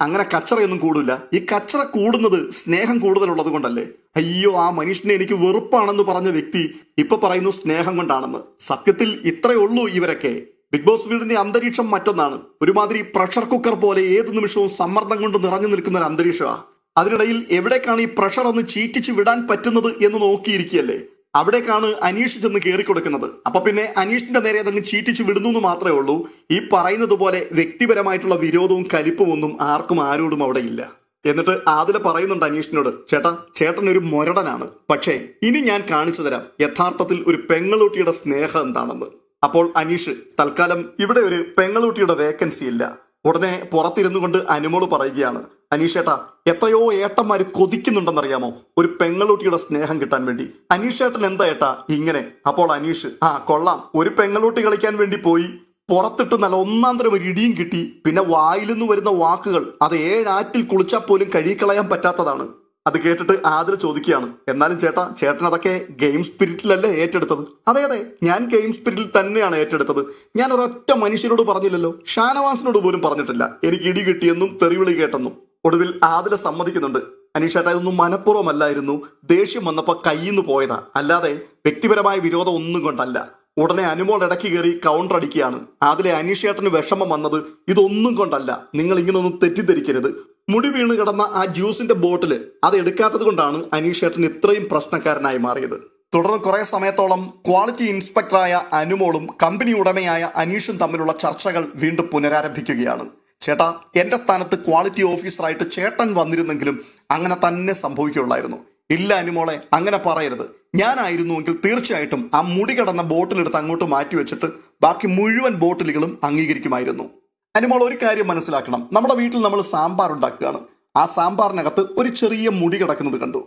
അങ്ങനെ കച്ചറയൊന്നും കൂടില്ല. ഈ കച്ചറ കൂടുന്നത് സ്നേഹം കൂടുതലുള്ളത് കൊണ്ടല്ലേ. അയ്യോ, ആ മനുഷ്യനെ എനിക്ക് വെറുപ്പാണെന്ന് പറഞ്ഞ വ്യക്തി ഇപ്പൊ പറയുന്നു സ്നേഹം കൊണ്ടാണെന്ന്. സത്യത്തിൽ ഇത്രയേ ഉള്ളൂ ഇവരൊക്കെ. ബിഗ് ബോസ് വീടിന്റെ അന്തരീക്ഷം മറ്റൊന്നാണ്. ഒരുമാതിരി പ്രഷർ കുക്കർ പോലെ ഏത് നിമിഷവും സമ്മർദ്ദം കൊണ്ട് നിറഞ്ഞു നിൽക്കുന്ന ഒരു അന്തരീക്ഷമാണ്. അതിനിടയിൽ എവിടേക്കാണ് ഈ പ്രഷർ ഒന്ന് ചീറ്റിച്ച് വിടാൻ പറ്റുന്നത് എന്ന് നോക്കിയിരിക്കുകയല്ലേ. അവിടേക്കാണ് അനീഷ് ചെന്ന് കയറി കൊടുക്കുന്നത്. അപ്പൊ പിന്നെ അനീഷിന്റെ നേരെ അതങ്ങ് ചീറ്റിച്ച് വിടുന്നു എന്ന് മാത്രമേ ഉള്ളൂ. ഈ പറയുന്നത് പോലെ വ്യക്തിപരമായിട്ടുള്ള വിരോധവും കലിപ്പും ഒന്നും ആർക്കും ആരോടും അവിടെ ഇല്ല. എന്നിട്ട് ആദില പറയുന്നുണ്ട് അനീഷിനോട്, ചേട്ടാ ചേട്ടൻ ഒരു മൊരടനാണ്, പക്ഷേ ഇനി ഞാൻ കാണിച്ചു തരാം യഥാർത്ഥത്തിൽ ഒരു പെങ്ങളൂട്ടിയുടെ സ്നേഹം എന്താണെന്ന്. അപ്പോൾ അനീഷ്, തൽക്കാലം ഇവിടെ ഒരു പെങ്ങളൂട്ടിയുടെ വേക്കൻസി ഇല്ല. ഉടനെ പുറത്തിരുന്നു കൊണ്ട് അനുമോള് പറയുകയാണ്, അനീഷേട്ടാ എത്രയോ ഏട്ടന്മാര് കൊതിക്കുന്നുണ്ടെന്നറിയാമോ ഒരു പെങ്ങളൂട്ടിയുടെ സ്നേഹം കിട്ടാൻ വേണ്ടി. അനീഷേട്ടൻ എന്താ ഏട്ടാ ഇങ്ങനെ? അപ്പോൾ അനീഷ്, കൊള്ളാം, ഒരു പെങ്ങളൂട്ടി കളിക്കാൻ വേണ്ടി പോയി പുറത്തിട്ട് നല്ല ഒന്നാം തരം ഒരു ഇടിയും കിട്ടി. പിന്നെ വായിൽ നിന്ന് വരുന്ന വാക്കുകൾ അത് 7 ആറ്റിൽ കുളിച്ചാൽ പോലും കഴുകിക്കളയാൻ പറ്റാത്തതാണ്. അത് കേട്ടിട്ട് ആതിര ചോദിക്കുകയാണ്, എന്നാലും ചേട്ടൻ അതൊക്കെ ഗെയിം സ്പിരിറ്റിലല്ലേ ഏറ്റെടുത്തത്? അതെ അതെ, ഞാൻ ഗെയിം സ്പിരിറ്റിൽ തന്നെയാണ് ഏറ്റെടുത്തത്. ഞാൻ ഒരൊറ്റ മനുഷ്യരോട് പറഞ്ഞില്ലല്ലോ, ഷാനവാസിനോട് പോലും പറഞ്ഞിട്ടില്ല എനിക്ക് ഇടി കിട്ടിയെന്നും തെറിവിളി കേട്ടെന്നും. ഒടുവിൽ ആതിര സമ്മതിക്കുന്നുണ്ട്, അനീഷേട്ടാ ഇതൊന്നും മനഃപൂർവ്വമല്ലായിരുന്നു, ദേഷ്യം വന്നപ്പോൾ കയ്യിന്ന് പോയതാ, അല്ലാതെ വ്യക്തിപരമായ വിരോധം ഒന്നും കൊണ്ടല്ല. ഉടനെ അനുമോൾ ഇടയ്ക്ക് കയറി കൗണ്ടർ അടിക്കുകയാണ്, അതിലെ അനീഷേട്ടന് വിഷമം വന്നത് ഇതൊന്നും കൊണ്ടല്ല, നിങ്ങൾ ഇങ്ങനൊന്നും തെറ്റിദ്ധരിക്കരുത്. മുടി വീണ് കിടന്ന ആ ജ്യൂസിന്റെ ബോട്ടിൽ അത് എടുക്കാത്തത് കൊണ്ടാണ് അനീഷേട്ടൻ ഇത്രയും പ്രശ്നക്കാരനായി മാറിയത്. തുടർന്ന് കുറെ സമയത്തോളം ക്വാളിറ്റി ഇൻസ്പെക്ടറായ അനുമോളും കമ്പനി ഉടമയായ അനീഷും തമ്മിലുള്ള ചർച്ചകൾ വീണ്ടും പുനരാരംഭിക്കുകയാണ്. ചേട്ടാ, എന്റെ സ്ഥാനത്ത് ക്വാളിറ്റി ഓഫീസറായിട്ട് ചേട്ടൻ വന്നിരുന്നെങ്കിലും അങ്ങനെ തന്നെ സംഭവിക്കുള്ളായിരുന്നു. ഇല്ല അനുമോളെ, അങ്ങനെ പറയരുത്. ഞാനായിരുന്നുവെങ്കിൽ തീർച്ചയായിട്ടും ആ മുടി കിടന്ന ബോട്ടിലെടുത്ത് അങ്ങോട്ട് മാറ്റി വെച്ചിട്ട് ബാക്കി മുഴുവൻ ബോട്ടിലുകളും അംഗീകരിക്കുമായിരുന്നു. അനുമോൾ ഒരു കാര്യം മനസ്സിലാക്കണം, നമ്മുടെ വീട്ടിൽ നമ്മൾ സാമ്പാർ ഉണ്ടാക്കുകയാണ്. ആ സാമ്പാറിനകത്ത് ഒരു ചെറിയ മുടി കിടക്കുന്നത് കണ്ടു.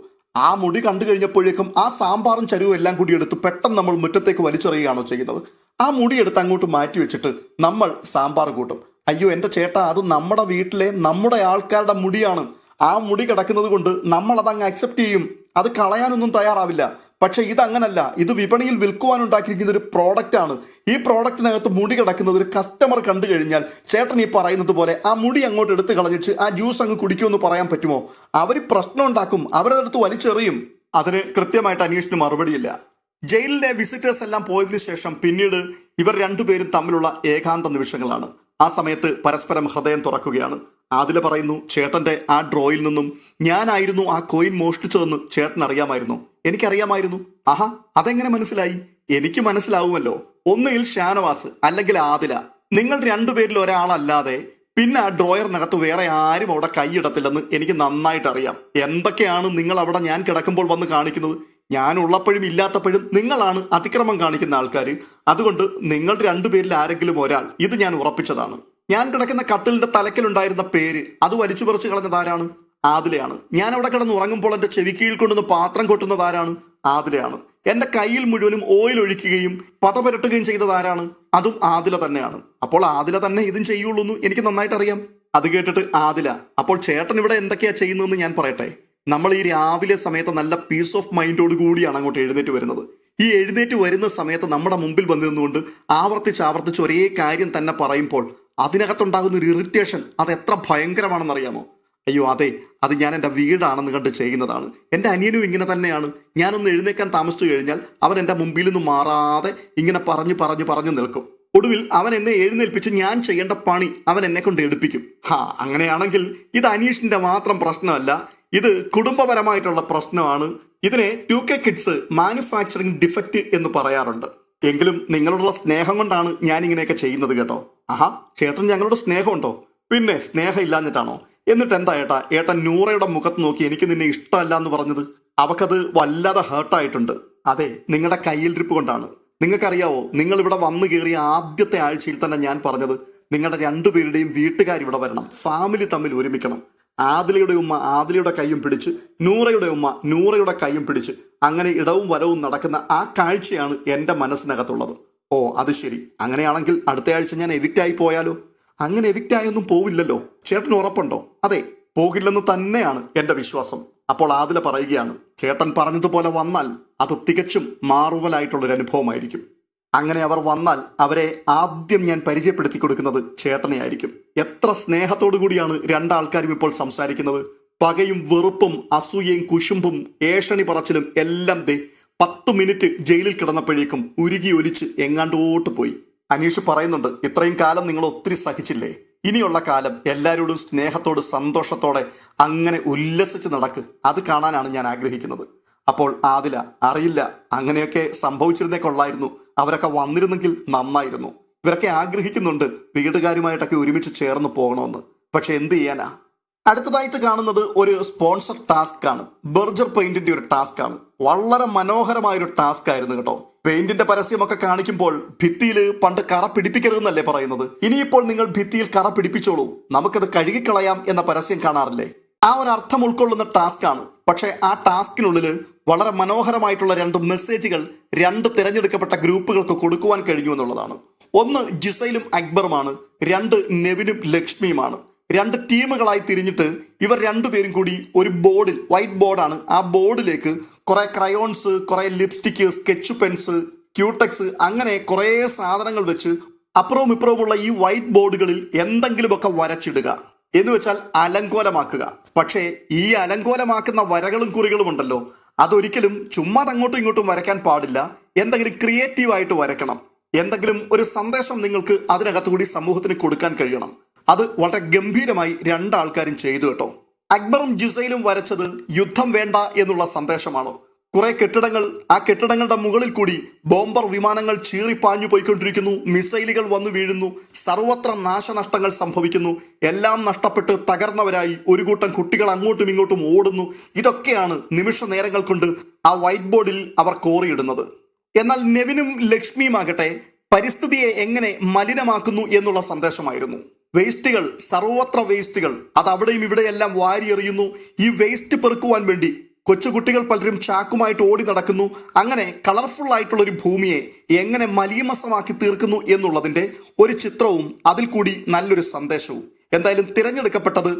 ആ മുടി കണ്ടു കഴിഞ്ഞപ്പോഴേക്കും ആ സാമ്പാറും ചരുവും എല്ലാം കൂടി എടുത്ത് പെട്ടെന്ന് നമ്മൾ മുറ്റത്തേക്ക് വലിച്ചെറിയുകയാണോ ചെയ്യുന്നത്? ആ മുടി എടുത്ത് അങ്ങോട്ട് മാറ്റി വെച്ചിട്ട് നമ്മൾ സാമ്പാർ കൂട്ടും. അയ്യോ എൻ്റെ ചേട്ടാ, അത് നമ്മുടെ വീട്ടിലെ നമ്മുടെ ആൾക്കാരുടെ മുടിയാണ്. ആ മുടി കിടക്കുന്നത് കൊണ്ട് നമ്മൾ അതങ്ങ് അക്സെപ്റ്റ് ചെയ്യും, അത് കളയാനൊന്നും തയ്യാറാവില്ല. പക്ഷെ ഇതങ്ങനല്ല, ഇത് വിപണിയിൽ വിൽക്കുവാനുണ്ടാക്കിയിരിക്കുന്ന ഒരു പ്രോഡക്റ്റ് ആണ്. ഈ പ്രോഡക്റ്റിനകത്ത് മുടി കിടക്കുന്നത് ഒരു കസ്റ്റമർ കണ്ടു കഴിഞ്ഞാൽ ചേട്ടൻ ഈ പറയുന്നത് പോലെ ആ മുടി അങ്ങോട്ട് എടുത്ത് കളഞ്ഞിട്ട് ആ ജ്യൂസ് അങ്ങ് കുടിക്കുമെന്ന് പറയാൻ പറ്റുമോ? അവർ പ്രശ്നം ഉണ്ടാക്കും, അവരതെടുത്ത് വലിച്ചെറിയും. അതിന് കൃത്യമായിട്ട് അന്വേഷണ മറുപടിയില്ല. ജയിലിലെ വിസിറ്റേഴ്സ് എല്ലാം പോയതിനു ശേഷം പിന്നീട് ഇവർ രണ്ടുപേരും തമ്മിലുള്ള ഏകാന്ത നിമിഷങ്ങളാണ്. ആ സമയത്ത് പരസ്പരം ഹൃദയം തുറക്കുകയാണ്. ആദില പറയുന്നു, ചേട്ടന്റെ ആ ഡ്രോയിൽ നിന്നും ഞാനായിരുന്നു ആ കോയിൻ മോഷ്ടിച്ചതെന്ന് ചേട്ടൻ അറിയാമായിരുന്നു? എനിക്കറിയാമായിരുന്നു. ആഹാ, അതെങ്ങനെ മനസ്സിലായി? എനിക്ക് മനസ്സിലാവുമല്ലോ. ഒന്നുകിൽ ഷാനവാസ് അല്ലെങ്കിൽ ആദില, നിങ്ങൾ രണ്ടുപേരിൽ ഒരാളല്ലാതെ പിന്നെ ആ ഡ്രോയറിനകത്ത് വേറെ ആരും അവിടെ കൈയിടത്തില്ലെന്ന് എനിക്ക് നന്നായിട്ട് അറിയാം. എന്തൊക്കെയാണ് നിങ്ങൾ അവിടെ ഞാൻ കിടക്കുമ്പോൾ വന്ന് കാണിക്കുന്നത്? ഞാൻ ഉള്ളപ്പോഴും ഇല്ലാത്തപ്പോഴും നിങ്ങളാണ് അതിക്രമം കാണിക്കുന്ന ആൾക്കാർ. അതുകൊണ്ട് നിങ്ങൾ രണ്ടുപേരിൽ ആരെങ്കിലും ഒരാൾ, ഇത് ഞാൻ ഉറപ്പിച്ചതാണ്. ഞാൻ കിടക്കുന്ന കട്ടിലിന്റെ തലക്കിലുണ്ടായിരുന്ന പേര് അത് വലിച്ചു പറിച്ചു കളഞ്ഞത് ആരാണ്? ആദിലയാണ്. ഞാൻ അവിടെ കിടന്ന് ഉറങ്ങുമ്പോൾ എന്റെ ചെവിക്കീഴിൽ കൊണ്ടുവന്ന് പാത്രം കൊട്ടുന്നത് ആരാണ്? ആദിലയാണ്. എന്റെ കയ്യിൽ മുഴുവനും ഓയിൽ ഒഴിക്കുകയും പതപുരട്ടുകയും ചെയ്തത് ആരാണ്? അതും ആദില തന്നെയാണ്. അപ്പോൾ ആദില തന്നെ ഇതും ചെയ്യുള്ളൂ എന്ന് എനിക്ക് നന്നായിട്ട് അറിയാം. അത് കേട്ടിട്ട് ആദില, അപ്പോൾ ചേട്ടൻ ഇവിടെ എന്തൊക്കെയാ ചെയ്യുന്നതെന്ന് ഞാൻ പറയട്ടെ. നമ്മൾ ഈ രാവിലെ സമയത്ത് നല്ല പീസ് ഓഫ് മൈൻഡോട് കൂടിയാണ് അങ്ങോട്ട് എഴുന്നേറ്റ് വരുന്നത്. ഈ എഴുന്നേറ്റ് വരുന്ന സമയത്ത് നമ്മുടെ മുമ്പിൽ വന്നിരുന്നുകൊണ്ട് ആവർത്തിച്ച് ഒരേ കാര്യം തന്നെ പറയുമ്പോൾ അതിനകത്തുണ്ടാകുന്ന ഒരു ഇറിറ്റേഷൻ അത് എത്ര ഭയങ്കരമാണെന്നറിയാമോ? അയ്യോ അതെ, അത് ഞാൻ എൻ്റെ വീടാണെന്ന് കണ്ട് ചെയ്യുന്നതാണ്. എൻ്റെ അനിയനും ഇങ്ങനെ തന്നെയാണ്. ഞാനൊന്ന് എഴുന്നേക്കാൻ താമസിച്ചു കഴിഞ്ഞാൽ അവൻ എൻ്റെ മുമ്പിൽ നിന്ന് മാറാതെ ഇങ്ങനെ പറഞ്ഞു നിൽക്കും. ഒടുവിൽ അവൻ എന്നെ എഴുന്നേൽപ്പിച്ച് ഞാൻ ചെയ്യേണ്ട പണി അവൻ എന്നെ കൊണ്ട് എടുപ്പിക്കും. അങ്ങനെയാണെങ്കിൽ ഇത് അനീഷിന്റെ മാത്രം പ്രശ്നമല്ല, ഇത് കുടുംബപരമായിട്ടുള്ള പ്രശ്നമാണ്. ഇതിനെ 2K കിഡ്സ് മാനുഫാക്ചറിങ് ഡിഫക്റ്റ് എന്ന് പറയാറുണ്ട്. എങ്കിലും നിങ്ങളോടുള്ള സ്നേഹം കൊണ്ടാണ് ഞാൻ ഇങ്ങനെയൊക്കെ ചെയ്യുന്നത് കേട്ടോ. ചേട്ടൻ ഞങ്ങളോട് സ്നേഹമുണ്ടോ? പിന്നെ സ്നേഹം ഇല്ലാഞ്ഞിട്ടാണോ? എന്നിട്ട് എന്താ ഏട്ടൻ നൂറയുടെ മുഖത്ത് നോക്കി എനിക്ക് നിന്നെ ഇഷ്ടമല്ല എന്ന് പറഞ്ഞത്? അവക്കത് വല്ലാതെ ഹേർട്ടായിട്ടുണ്ട്. അതെ, നിങ്ങളുടെ കയ്യിലിരിപ്പ് കൊണ്ടാണ്. നിങ്ങൾക്കറിയാവോ, നിങ്ങൾ ഇവിടെ വന്നു കയറിയ ആദ്യത്തെ ആഴ്ചയിൽ തന്നെ ഞാൻ പറഞ്ഞത് നിങ്ങളുടെ രണ്ടുപേരുടെയും വീട്ടുകാർ ഇവിടെ വരണം, ഫാമിലി തമ്മിൽ ഒരുമിക്കണം. ആദിലയുടെ ഉമ്മ ആദിലയുടെ കൈയും പിടിച്ച്, നൂറയുടെ ഉമ്മ നൂറയുടെ കൈയും പിടിച്ച് അങ്ങനെ ഇടവും വലവും നടക്കുന്ന ആ കാഴ്ചയാണ് എൻ്റെ മനസ്സിനകത്തുള്ളത്. ഓ അത് ശരി, അങ്ങനെയാണെങ്കിൽ അടുത്ത ആഴ്ച ഞാൻ എവിക്റ്റായി പോയാലോ? അങ്ങനെ എവിക്റ്റായൊന്നും പോവില്ലല്ലോ. ചേട്ടന് ഉറപ്പുണ്ടോ? അതെ, പോകില്ലെന്ന് തന്നെയാണ് എൻ്റെ വിശ്വാസം. അപ്പോൾ ആദില പറയുകയാണ്, ചേട്ടൻ പറഞ്ഞതുപോലെ വന്നാൽ അത് തികച്ചും മാറുവലായിട്ടുള്ളൊരു അനുഭവമായിരിക്കും. അങ്ങനെ അവർ വന്നാൽ അവരെ ആദ്യം ഞാൻ പരിചയപ്പെടുത്തി കൊടുക്കുന്നത് ചേട്ടനെ ആയിരിക്കും. എത്ര സ്നേഹത്തോടു കൂടിയാണ് രണ്ടാൾക്കാരും ഇപ്പോൾ സംസാരിക്കുന്നത്. പകയും വെറുപ്പും അസൂയയും കുശുമ്പും ഏഷണി പറച്ചിലും എല്ലാം 10 മിനിറ്റ് ജയിലിൽ കിടന്നപ്പോഴേക്കും ഉരുകി ഒലിച്ച് എങ്ങാണ്ടോട്ട് പോയി. അനീഷ് പറയുന്നുണ്ട്, ഇത്രയും കാലം നിങ്ങൾ ഒത്തിരി സഹിച്ചില്ലേ, ഇനിയുള്ള കാലം എല്ലാവരോടും സ്നേഹത്തോട് സന്തോഷത്തോടെ അങ്ങനെ ഉല്ലസിച്ച് നടക്ക്, അത് കാണാനാണ് ഞാൻ ആഗ്രഹിക്കുന്നത്. അപ്പോൾ ആദില, അറിയില്ല, അങ്ങനെയൊക്കെ സംഭവിച്ചിരുന്നേ കൊള്ളായിരുന്നു, അവരൊക്കെ വന്നിരുന്നെങ്കിൽ നന്നായിരുന്നു. ഇവരൊക്കെ ആഗ്രഹിക്കുന്നുണ്ട് വീട്ടുകാരുമായിട്ടൊക്കെ ഒരുമിച്ച് ചേർന്ന് പോകണമെന്ന്. പക്ഷെ എന്ത് ചെയ്യാനാ, അടുത്തതായിട്ട് കാണുന്നത് ഒരു സ്പോൺസർ ടാസ്ക് ആണ്. ബർജർ പെയിന്റിന്റെ ഒരു ടാസ്ക് ആണ്. വളരെ മനോഹരമായ ഒരു ടാസ്ക് ആയിരുന്നു കേട്ടോ. പെയിന്റിന്റെ പരസ്യമൊക്കെ കാണിക്കുമ്പോൾ ഭിത്തിയിൽ പണ്ട് കറ പിടിപ്പിക്കരുതെന്നല്ലേ പറയുന്നത്. ഇനിയിപ്പോൾ നിങ്ങൾ ഭിത്തിയിൽ കറ പിടിപ്പിച്ചോളൂ, നമുക്കത് കഴുകിക്കളയാം എന്ന പരസ്യം കാണാറില്ലേ? ആ ഒരു അർത്ഥം ഉൾക്കൊള്ളുന്ന ടാസ്ക് ആണ്. പക്ഷെ ആ ടാസ്കിനുള്ളിൽ വളരെ മനോഹരമായിട്ടുള്ള 2 മെസ്സേജുകൾ 2 തിരഞ്ഞെടുക്കപ്പെട്ട ഗ്രൂപ്പുകൾക്ക് കൊടുക്കുവാൻ കഴിഞ്ഞു എന്നുള്ളതാണ്. ഒന്ന് ജിസൈലും അക്ബറുമാണ്, 2 നെവിനും ലക്ഷ്മിയുമാണ്. 2 ടീമുകളായി തിരിഞ്ഞിട്ട് ഇവർ 2 പേരും കൂടി ഒരു ബോർഡിൽ, വൈറ്റ് ബോർഡാണ്, ആ ബോർഡിലേക്ക് കുറെ ക്രയോൺസ്, കുറെ ലിപ്സ്റ്റിക്ക്, സ്കെച്ച് പെൻസ്, ക്യൂടെക്സ്, അങ്ങനെ കുറെ സാധനങ്ങൾ വെച്ച് അപ്പുറവും ഇപ്പുറവുമുള്ള ഈ വൈറ്റ് ബോർഡുകളിൽ എന്തെങ്കിലുമൊക്കെ വരച്ചിടുക. എന്ന് വെച്ചാൽ അലങ്കോലമാക്കുക. പക്ഷേ ഈ അലങ്കോലമാക്കുന്ന വരകളും കുറികളും ഉണ്ടല്ലോ, അതൊരിക്കലും ചുമ്മാ അങ്ങോട്ടും ഇങ്ങോട്ടും വരയ്ക്കാൻ പാടില്ല. എന്തെങ്കിലും ക്രിയേറ്റീവായിട്ട് വരയ്ക്കണം. എന്തെങ്കിലും ഒരു സന്ദേശം നിങ്ങൾക്ക് അതിനകത്തുകൂടി സമൂഹത്തിന് കൊടുക്കാൻ കഴിയണം. അത് വളരെ ഗംഭീരമായി 2 ആൾക്കാരും ചെയ്തു കേട്ടോ. അക്ബറും ജിസൈലും വരച്ചത് യുദ്ധം വേണ്ട എന്നുള്ള സന്ദേശമാണ്. കുറെ കെട്ടിടങ്ങൾ, ആ കെട്ടിടങ്ങളുടെ മുകളിൽ കൂടി ബോംബർ വിമാനങ്ങൾ ചീറിപ്പാഞ്ഞു പോയിക്കൊണ്ടിരിക്കുന്നു, മിസൈലുകൾ വന്നു വീഴുന്നു, സർവത്ര നാശനഷ്ടങ്ങൾ സംഭവിക്കുന്നു, എല്ലാം നഷ്ടപ്പെട്ട് തകർന്നവരായി ഒരു കൂട്ടം കുട്ടികൾ അങ്ങോട്ടും ഇങ്ങോട്ടും ഓടുന്നു. ഇതൊക്കെയാണ് നിമിഷ നേരങ്ങൾ കൊണ്ട് ആ വൈറ്റ് ബോർഡിൽ അവർ കോറിയിടുന്നത്. എന്നാൽ നെവിനും ലക്ഷ്മിയുമാകട്ടെ പരിസ്ഥിതിയെ എങ്ങനെ മലിനമാക്കുന്നു എന്നുള്ള സന്ദേശമായിരുന്നു. വേസ്റ്റുകൾ, സർവത്ര വേസ്റ്റുകൾ, അത് അവിടെയും ഇവിടെയെല്ലാം വാരിയെറിയുന്നു. ഈ വേസ്റ്റ് പെറുക്കുവാൻ വേണ്ടി കൊച്ചുകുട്ടികൾ പലരും ചാക്കുമായിട്ട് ഓടി നടക്കുന്നു. അങ്ങനെ കളർഫുൾ ആയിട്ടുള്ള ഒരു ഭൂമിയെ എങ്ങനെ മലീമസമാക്കി തീർക്കുന്നു എന്നുള്ളതിന്റെ ഒരു ചിത്രവും അതിൽ കൂടി നല്ലൊരു സന്ദേശവും. എന്തായാലും തിരഞ്ഞെടുക്കപ്പെട്ടത്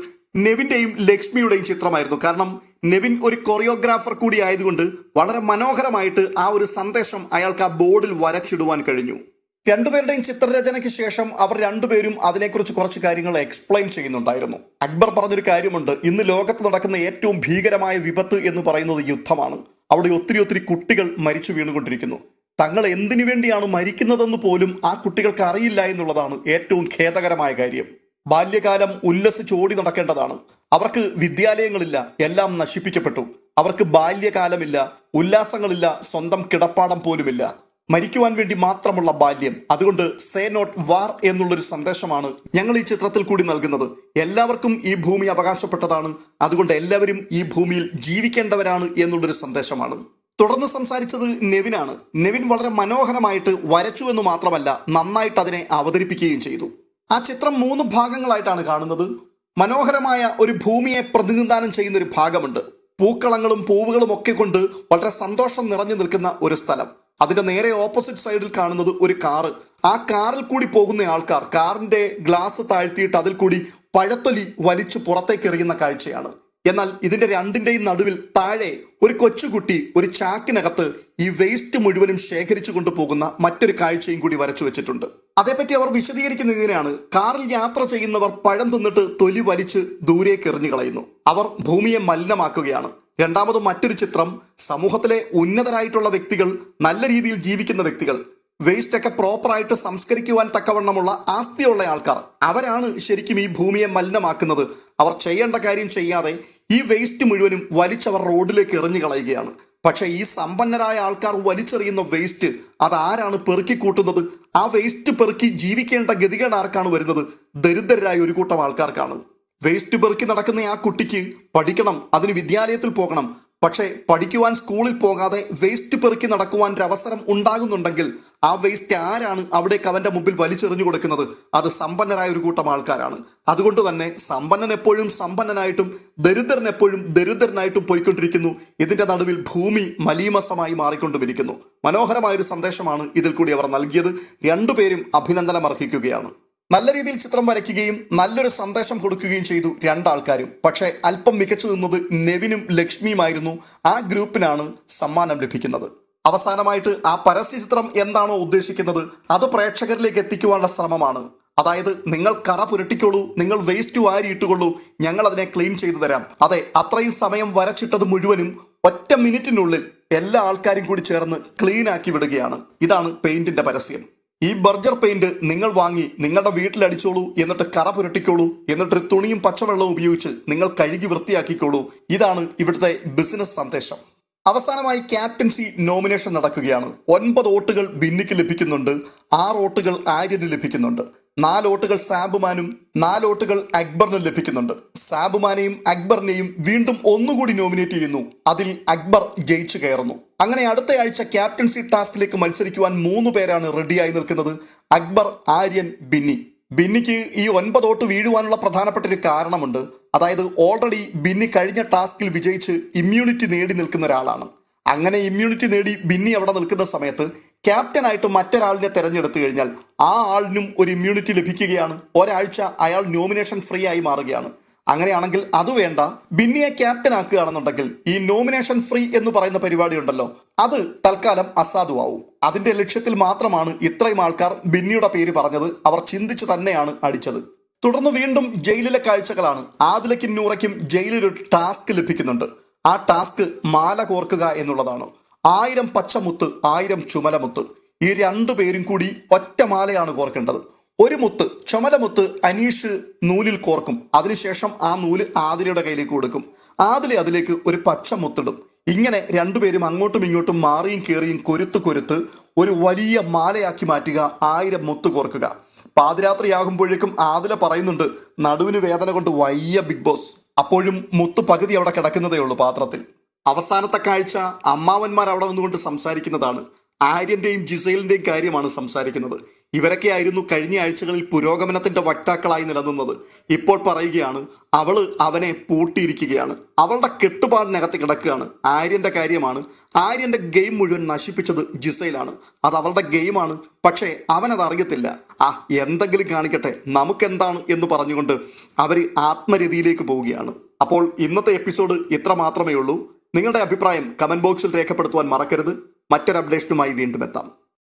നെവിന്റെയും ലക്ഷ്മിയുടെയും ചിത്രമായിരുന്നു. കാരണം നെവിൻ ഒരു കൊറിയോഗ്രാഫർ കൂടി ആയതുകൊണ്ട് വളരെ മനോഹരമായിട്ട് ആ ഒരു സന്ദേശം അയാൾക്ക് ആ ബോർഡിൽ വരച്ചിടുവാൻ കഴിഞ്ഞു. 2 പേരുടെയും ചിത്രരചനയ്ക്ക് ശേഷം അവർ 2 പേരും അതിനെക്കുറിച്ച് കുറച്ച് കാര്യങ്ങൾ എക്സ്പ്ലെയിൻ ചെയ്യുന്നുണ്ടായിരുന്നു. അക്ബർ പറഞ്ഞൊരു കാര്യമുണ്ട്, ഇന്ന് ലോകത്ത് നടക്കുന്ന ഏറ്റവും ഭീകരമായ വിപത്ത് എന്ന് പറയുന്നത് യുദ്ധമാണ്. അവിടെ ഒത്തിരി കുട്ടികൾ മരിച്ചു വീണുകൊണ്ടിരിക്കുന്നു. തങ്ങൾ എന്തിനു വേണ്ടിയാണ് മരിക്കുന്നതെന്ന് പോലും ആ കുട്ടികൾക്ക് അറിയില്ല എന്നുള്ളതാണ് ഏറ്റവും ഖേദകരമായ കാര്യം. ബാല്യകാലം ഉല്ലസിച്ചോടി നടക്കേണ്ടതാണ്. അവർക്ക് വിദ്യാലയങ്ങളില്ല, എല്ലാം നശിപ്പിക്കപ്പെട്ടു. അവർക്ക് ബാല്യകാലമില്ല, ഉല്ലാസങ്ങളില്ല, സ്വന്തം കിടപ്പാടം പോലുമില്ല. മരിക്കുവാൻ വേണ്ടി മാത്രമുള്ള ബാല്യം. അതുകൊണ്ട് സേ നോട്ട് വാർ എന്നുള്ളൊരു സന്ദേശമാണ് ഞങ്ങൾ ഈ ചിത്രത്തിൽ കൂടി നൽകുന്നത്. എല്ലാവർക്കും ഈ ഭൂമി അവകാശപ്പെട്ടതാണ്, അതുകൊണ്ട് എല്ലാവരും ഈ ഭൂമിയിൽ ജീവിക്കേണ്ടവരാണ് എന്നുള്ളൊരു സന്ദേശമാണ്. തുടർന്ന് സംസാരിച്ചത് നെവിനാണ്. നെവിൻ വളരെ മനോഹരമായിട്ട് വരച്ചു എന്ന് മാത്രമല്ല, നന്നായിട്ട് അതിനെ അവതരിപ്പിക്കുകയും ചെയ്തു. ആ ചിത്രം 3 ഭാഗങ്ങളായിട്ടാണ് കാണുന്നത്. മനോഹരമായ ഒരു ഭൂമിയെ പ്രതിനിധാനം ചെയ്യുന്ന ഒരു ഭാഗമുണ്ട്. പൂക്കളങ്ങളും പൂവുകളും ഒക്കെ കൊണ്ട് വളരെ സന്തോഷം നിറഞ്ഞു നിൽക്കുന്ന ഒരു സ്ഥലം. അതിന്റെ നേരെ ഓപ്പോസിറ്റ് സൈഡിൽ കാണുന്നത് ഒരു കാറ്. ആ കാറിൽ കൂടി പോകുന്ന ആൾക്കാർ കാറിന്റെ ഗ്ലാസ് താഴ്ത്തിയിട്ട് അതിൽ കൂടി പഴത്തൊലി വലിച്ചു പുറത്തേക്ക് എറിയുന്ന കാഴ്ചയാണ്. എന്നാൽ ഇതിന്റെ 2ന്റെയും നടുവിൽ താഴെ ഒരു കൊച്ചുകുട്ടി ഒരു ചാക്കിനകത്ത് ഈ വേസ്റ്റ് മുഴുവനും ശേഖരിച്ചു കൊണ്ടുപോകുന്ന മറ്റൊരു കാഴ്ചയും കൂടി വരച്ചു വെച്ചിട്ടുണ്ട്. അതേപ്പറ്റി അവർ വിശദീകരിക്കുന്നത് ഇങ്ങനെയാണ്: കാറിൽ യാത്ര ചെയ്യുന്നവർ പഴം തിന്നിട്ട് തൊലി വലിച്ച് ദൂരേക്ക് എറിഞ്ഞു കളയുന്നു. അവർ ഭൂമിയെ മലിനമാക്കുകയാണ്. രണ്ടാമത് മറ്റൊരു ചിത്രം, സമൂഹത്തിലെ ഉന്നതരായിട്ടുള്ള വ്യക്തികൾ, നല്ല രീതിയിൽ ജീവിക്കുന്ന വ്യക്തികൾ, വേസ്റ്റ് ഒക്കെ പ്രോപ്പറായിട്ട് സംസ്കരിക്കുവാൻ തക്കവണ്ണമുള്ള ആസ്തിയുള്ള ആൾക്കാർ, അവരാണ് ശരിക്കും ഈ ഭൂമിയെ മലിനമാക്കുന്നത്. അവർ ചെയ്യേണ്ട കാര്യം ചെയ്യാതെ ഈ വേസ്റ്റ് മുഴുവനും വലിച്ചവർ റോഡിലേക്ക് എറിഞ്ഞു കളയുകയാണ്. പക്ഷെ ഈ സമ്പന്നരായ ആൾക്കാർ വലിച്ചെറിയുന്ന വേസ്റ്റ് അതാരാണ് പെറുക്കി കൂട്ടുന്നത്? ആ വേസ്റ്റ് പെറുക്കി ജീവിക്കേണ്ട ഗതികേട് ആർക്കാണ് വരുന്നത്? ദരിദ്രരായ ഒരു കൂട്ടം ആൾക്കാർക്കാണ്. വേസ്റ്റ് പെറുക്കി നടക്കുന്ന ആ കുട്ടിക്ക് പഠിക്കണം, അതിന് വിദ്യാലയത്തിൽ പോകണം. പക്ഷേ പഠിക്കുവാൻ സ്കൂളിൽ പോകാതെ വേസ്റ്റ് പെറുക്കി നടക്കുവാൻ ഒരു അവസരം ഉണ്ടാകുന്നുണ്ടെങ്കിൽ ആ വേസ്റ്റ് ആരാണ് അവിടേക്ക് അവന്റെ മുമ്പിൽ വലിച്ചെറിഞ്ഞു കൊടുക്കുന്നത്? അത് സമ്പന്നരായ ഒരു കൂട്ടം ആൾക്കാരാണ്. അതുകൊണ്ട് തന്നെ സമ്പന്നൻ എപ്പോഴും സമ്പന്നനായിട്ടും ദരിദ്രൻ എപ്പോഴും ദരിദ്രനായിട്ടും പോയിക്കൊണ്ടിരിക്കുന്നു. ഇതിന്റെ നടുവിൽ ഭൂമി മലീമസമായി മാറിക്കൊണ്ടുമിരിക്കുന്നു. മനോഹരമായൊരു സന്ദേശമാണ് ഇതിൽ കൂടി അവർ നൽകിയത്. 2 പേരും അഭിനന്ദനം അർഹിക്കുകയാണ്. നല്ല രീതിയിൽ ചിത്രം വരയ്ക്കുകയും നല്ലൊരു സന്ദേശം കൊടുക്കുകയും ചെയ്തു 2 ആൾക്കാരും. പക്ഷേ അല്പം മികച്ചു നിന്നത് നെവിനും ലക്ഷ്മിയുമായിരുന്നു. ആ ഗ്രൂപ്പിനാണ് സമ്മാനം ലഭിക്കുന്നത്. അവസാനമായിട്ട് ആ പരസ്യചിത്രം എന്താണോ ഉദ്ദേശിക്കുന്നത് അത് പ്രേക്ഷകരിലേക്ക് എത്തിക്കുവാനുള്ള ശ്രമമാണ്. അതായത്, നിങ്ങൾ കറ പുരട്ടിക്കോളൂ, നിങ്ങൾ വേസ്റ്റ് വാരി ഇട്ടുകൊള്ളൂ, ഞങ്ങൾ അതിനെ ക്ലീൻ ചെയ്തു തരാം. അതെ, അത്രയും സമയം വരച്ചിട്ടത് മുഴുവനും ഒറ്റ മിനിറ്റിനുള്ളിൽ എല്ലാ ആൾക്കാരും കൂടി ചേർന്ന് ക്ലീൻ ആക്കി വിടുകയാണ്. ഇതാണ് പെയിന്റിന്റെ പരസ്യം. ഈ ബർജർ പെയിന്റ് നിങ്ങൾ വാങ്ങി നിങ്ങളുടെ വീട്ടിലടിച്ചോളൂ, എന്നിട്ട് കറ പുരട്ടിക്കോളൂ, എന്നിട്ട് തുണിയും പച്ചവെള്ളവും ഉപയോഗിച്ച് നിങ്ങൾ കഴുകി വൃത്തിയാക്കിക്കോളൂ. ഇതാണ് ഇവിടുത്തെ ബിസിനസ് സന്ദേശം. അവസാനമായി ക്യാപ്റ്റൻസി നോമിനേഷൻ നടക്കുകയാണ്. 9 വോട്ടുകൾ ബിന്നിക്ക് ലഭിക്കുന്നുണ്ട്, 6 വോട്ടുകൾ ആര്യന് ലഭിക്കുന്നുണ്ട്. 4 വോട്ടുകൾ സാബുമാനും 4 വോട്ടുകൾ അക്ബറിനും ലഭിക്കുന്നുണ്ട്. സാബുമാനെയും അക്ബറിനെയും വീണ്ടും ഒന്നുകൂടി നോമിനേറ്റ് ചെയ്യുന്നു. അതിൽ അക്ബർ ജയിച്ചു കയറുന്നു. അങ്ങനെ അടുത്ത ആഴ്ച ക്യാപ്റ്റൻസി ടാസ്കിലേക്ക് മത്സരിക്കുവാൻ 3 പേരാണ് റെഡിയായി നിൽക്കുന്നത്: അക്ബർ, ആര്യൻ, ബിന്നി. ബിന്നിക്ക് ഈ 9 വോട്ട് വീഴുവാനുള്ള പ്രധാനപ്പെട്ട ഒരു കാരണമുണ്ട്. അതായത് ഓൾറെഡി ബിന്നി കഴിഞ്ഞ ടാസ്കിൽ വിജയിച്ച് ഇമ്മ്യൂണിറ്റി നേടി നിൽക്കുന്ന ഒരാളാണ്. അങ്ങനെ ഇമ്മ്യൂണിറ്റി നേടി ബിന്നി അവിടെ നിൽക്കുന്ന സമയത്ത് ക്യാപ്റ്റനായിട്ട് മറ്റൊരാളിനെ തെരഞ്ഞെടുത്തു കഴിഞ്ഞാൽ ആ ആളിനും ഒരു ഇമ്മ്യൂണിറ്റി ലഭിക്കുകയാണ്. ഒരാഴ്ച അയാൾ നോമിനേഷൻ ഫ്രീ ആയി മാറുകയാണ്. അങ്ങനെയാണെങ്കിൽ അത് വേണ്ട, ബിന്നിയെ ക്യാപ്റ്റൻ ആക്കുകയാണെന്നുണ്ടെങ്കിൽ ഈ നോമിനേഷൻ ഫ്രീ എന്ന് പറയുന്ന പരിപാടി ഉണ്ടല്ലോ, അത് തൽക്കാലം അസാധുവാകും. അതിന്റെ ലക്ഷ്യത്തിൽ മാത്രമാണ് ഇത്രയും ആൾക്കാർ ബിന്നിയുടെ പേര് പറഞ്ഞത്. അവർ ചിന്തിച്ചു തന്നെയാണ് അടിച്ചത്. തുടർന്ന് വീണ്ടും ജയിലിലെ കാഴ്ചകളാണ്. ആദിലയ്ക്കും നൂറയ്ക്കും ജയിലിലൊരു ടാസ്ക് ലഭിക്കുന്നുണ്ട്. ആ ടാസ്ക് മാല കോർക്കുക എന്നുള്ളതാണ്. 1000 പച്ചമുത്ത്, 1000 ചുമലമുത്ത്. ഈ 2 പേരും കൂടി ഒറ്റ മാലയാണ് കോർക്കേണ്ടത്. ഒരു മുത്ത്, ചുമലമുത്ത്, അനീഷ് നൂലിൽ കോർക്കും. അതിനുശേഷം ആ നൂല് ആദിലയുടെ കയ്യിലേക്ക് കൊടുക്കും. ആദില അതിലേക്ക് ഒരു പച്ച മുത്തിടും. ഇങ്ങനെ 2 പേരും അങ്ങോട്ടും ഇങ്ങോട്ടും മാറിയും കയറിയും കൊരുത്ത് ഒരു വലിയ മാലയാക്കി മാറ്റുക. 1000 മുത്ത് കോർക്കുക. പാതിരാത്രിയാകുമ്പോഴേക്കും ആദില പറയുന്നുണ്ട്, നടുവിന് വേദന കൊണ്ട് വയ്യ ബിഗ് ബോസ്. അപ്പോഴും മുത്ത് പകുതി അവിടെ കിടക്കുന്നതേ ഉള്ളൂ പാത്രത്തിൽ. അവസാനത്തെ കാഴ്ച അമ്മാവന്മാർ അവിടെ നിന്നുകൊണ്ട് സംസാരിക്കുന്നതാണ്. ആര്യന്റെയും ജിസൈലിന്റെയും കാര്യമാണ് സംസാരിക്കുന്നത്. ഇവരൊക്കെ ആയിരുന്നു കഴിഞ്ഞ ആഴ്ചകളിൽ പുരോഗമനത്തിന്റെ വക്താക്കളായി നിലനിന്നത്. ഇപ്പോൾ പറയുകയാണ് അവനെ പൂട്ടിയിരിക്കുകയാണ്. അവളുടെ കെട്ടുപാടിനകത്ത് കിടക്കുകയാണ്. ആര്യന്റെ കാര്യമാണ്. ആര്യന്റെ ഗെയിം മുഴുവൻ നശിപ്പിച്ചത് ജിസൈലാണ്. അത് അവളുടെ ഗെയിമാണ്. പക്ഷേ അവനത് അറിയത്തില്ല. എന്തെങ്കിലും കാണിക്കട്ടെ, നമുക്കെന്താണ് എന്ന് പറഞ്ഞുകൊണ്ട് അവർ ആത്മരതിയിലേക്ക് പോവുകയാണ്. അപ്പോൾ ഇന്നത്തെ എപ്പിസോഡ് ഇത്ര മാത്രമേ ഉള്ളൂ. നിങ്ങളുടെ അഭിപ്രായം കമന്റ് ബോക്സിൽ രേഖപ്പെടുത്തുവാൻ മറക്കരുത്. മറ്റൊരു അപ്ഡേഷനുമായി വീണ്ടും എത്താം.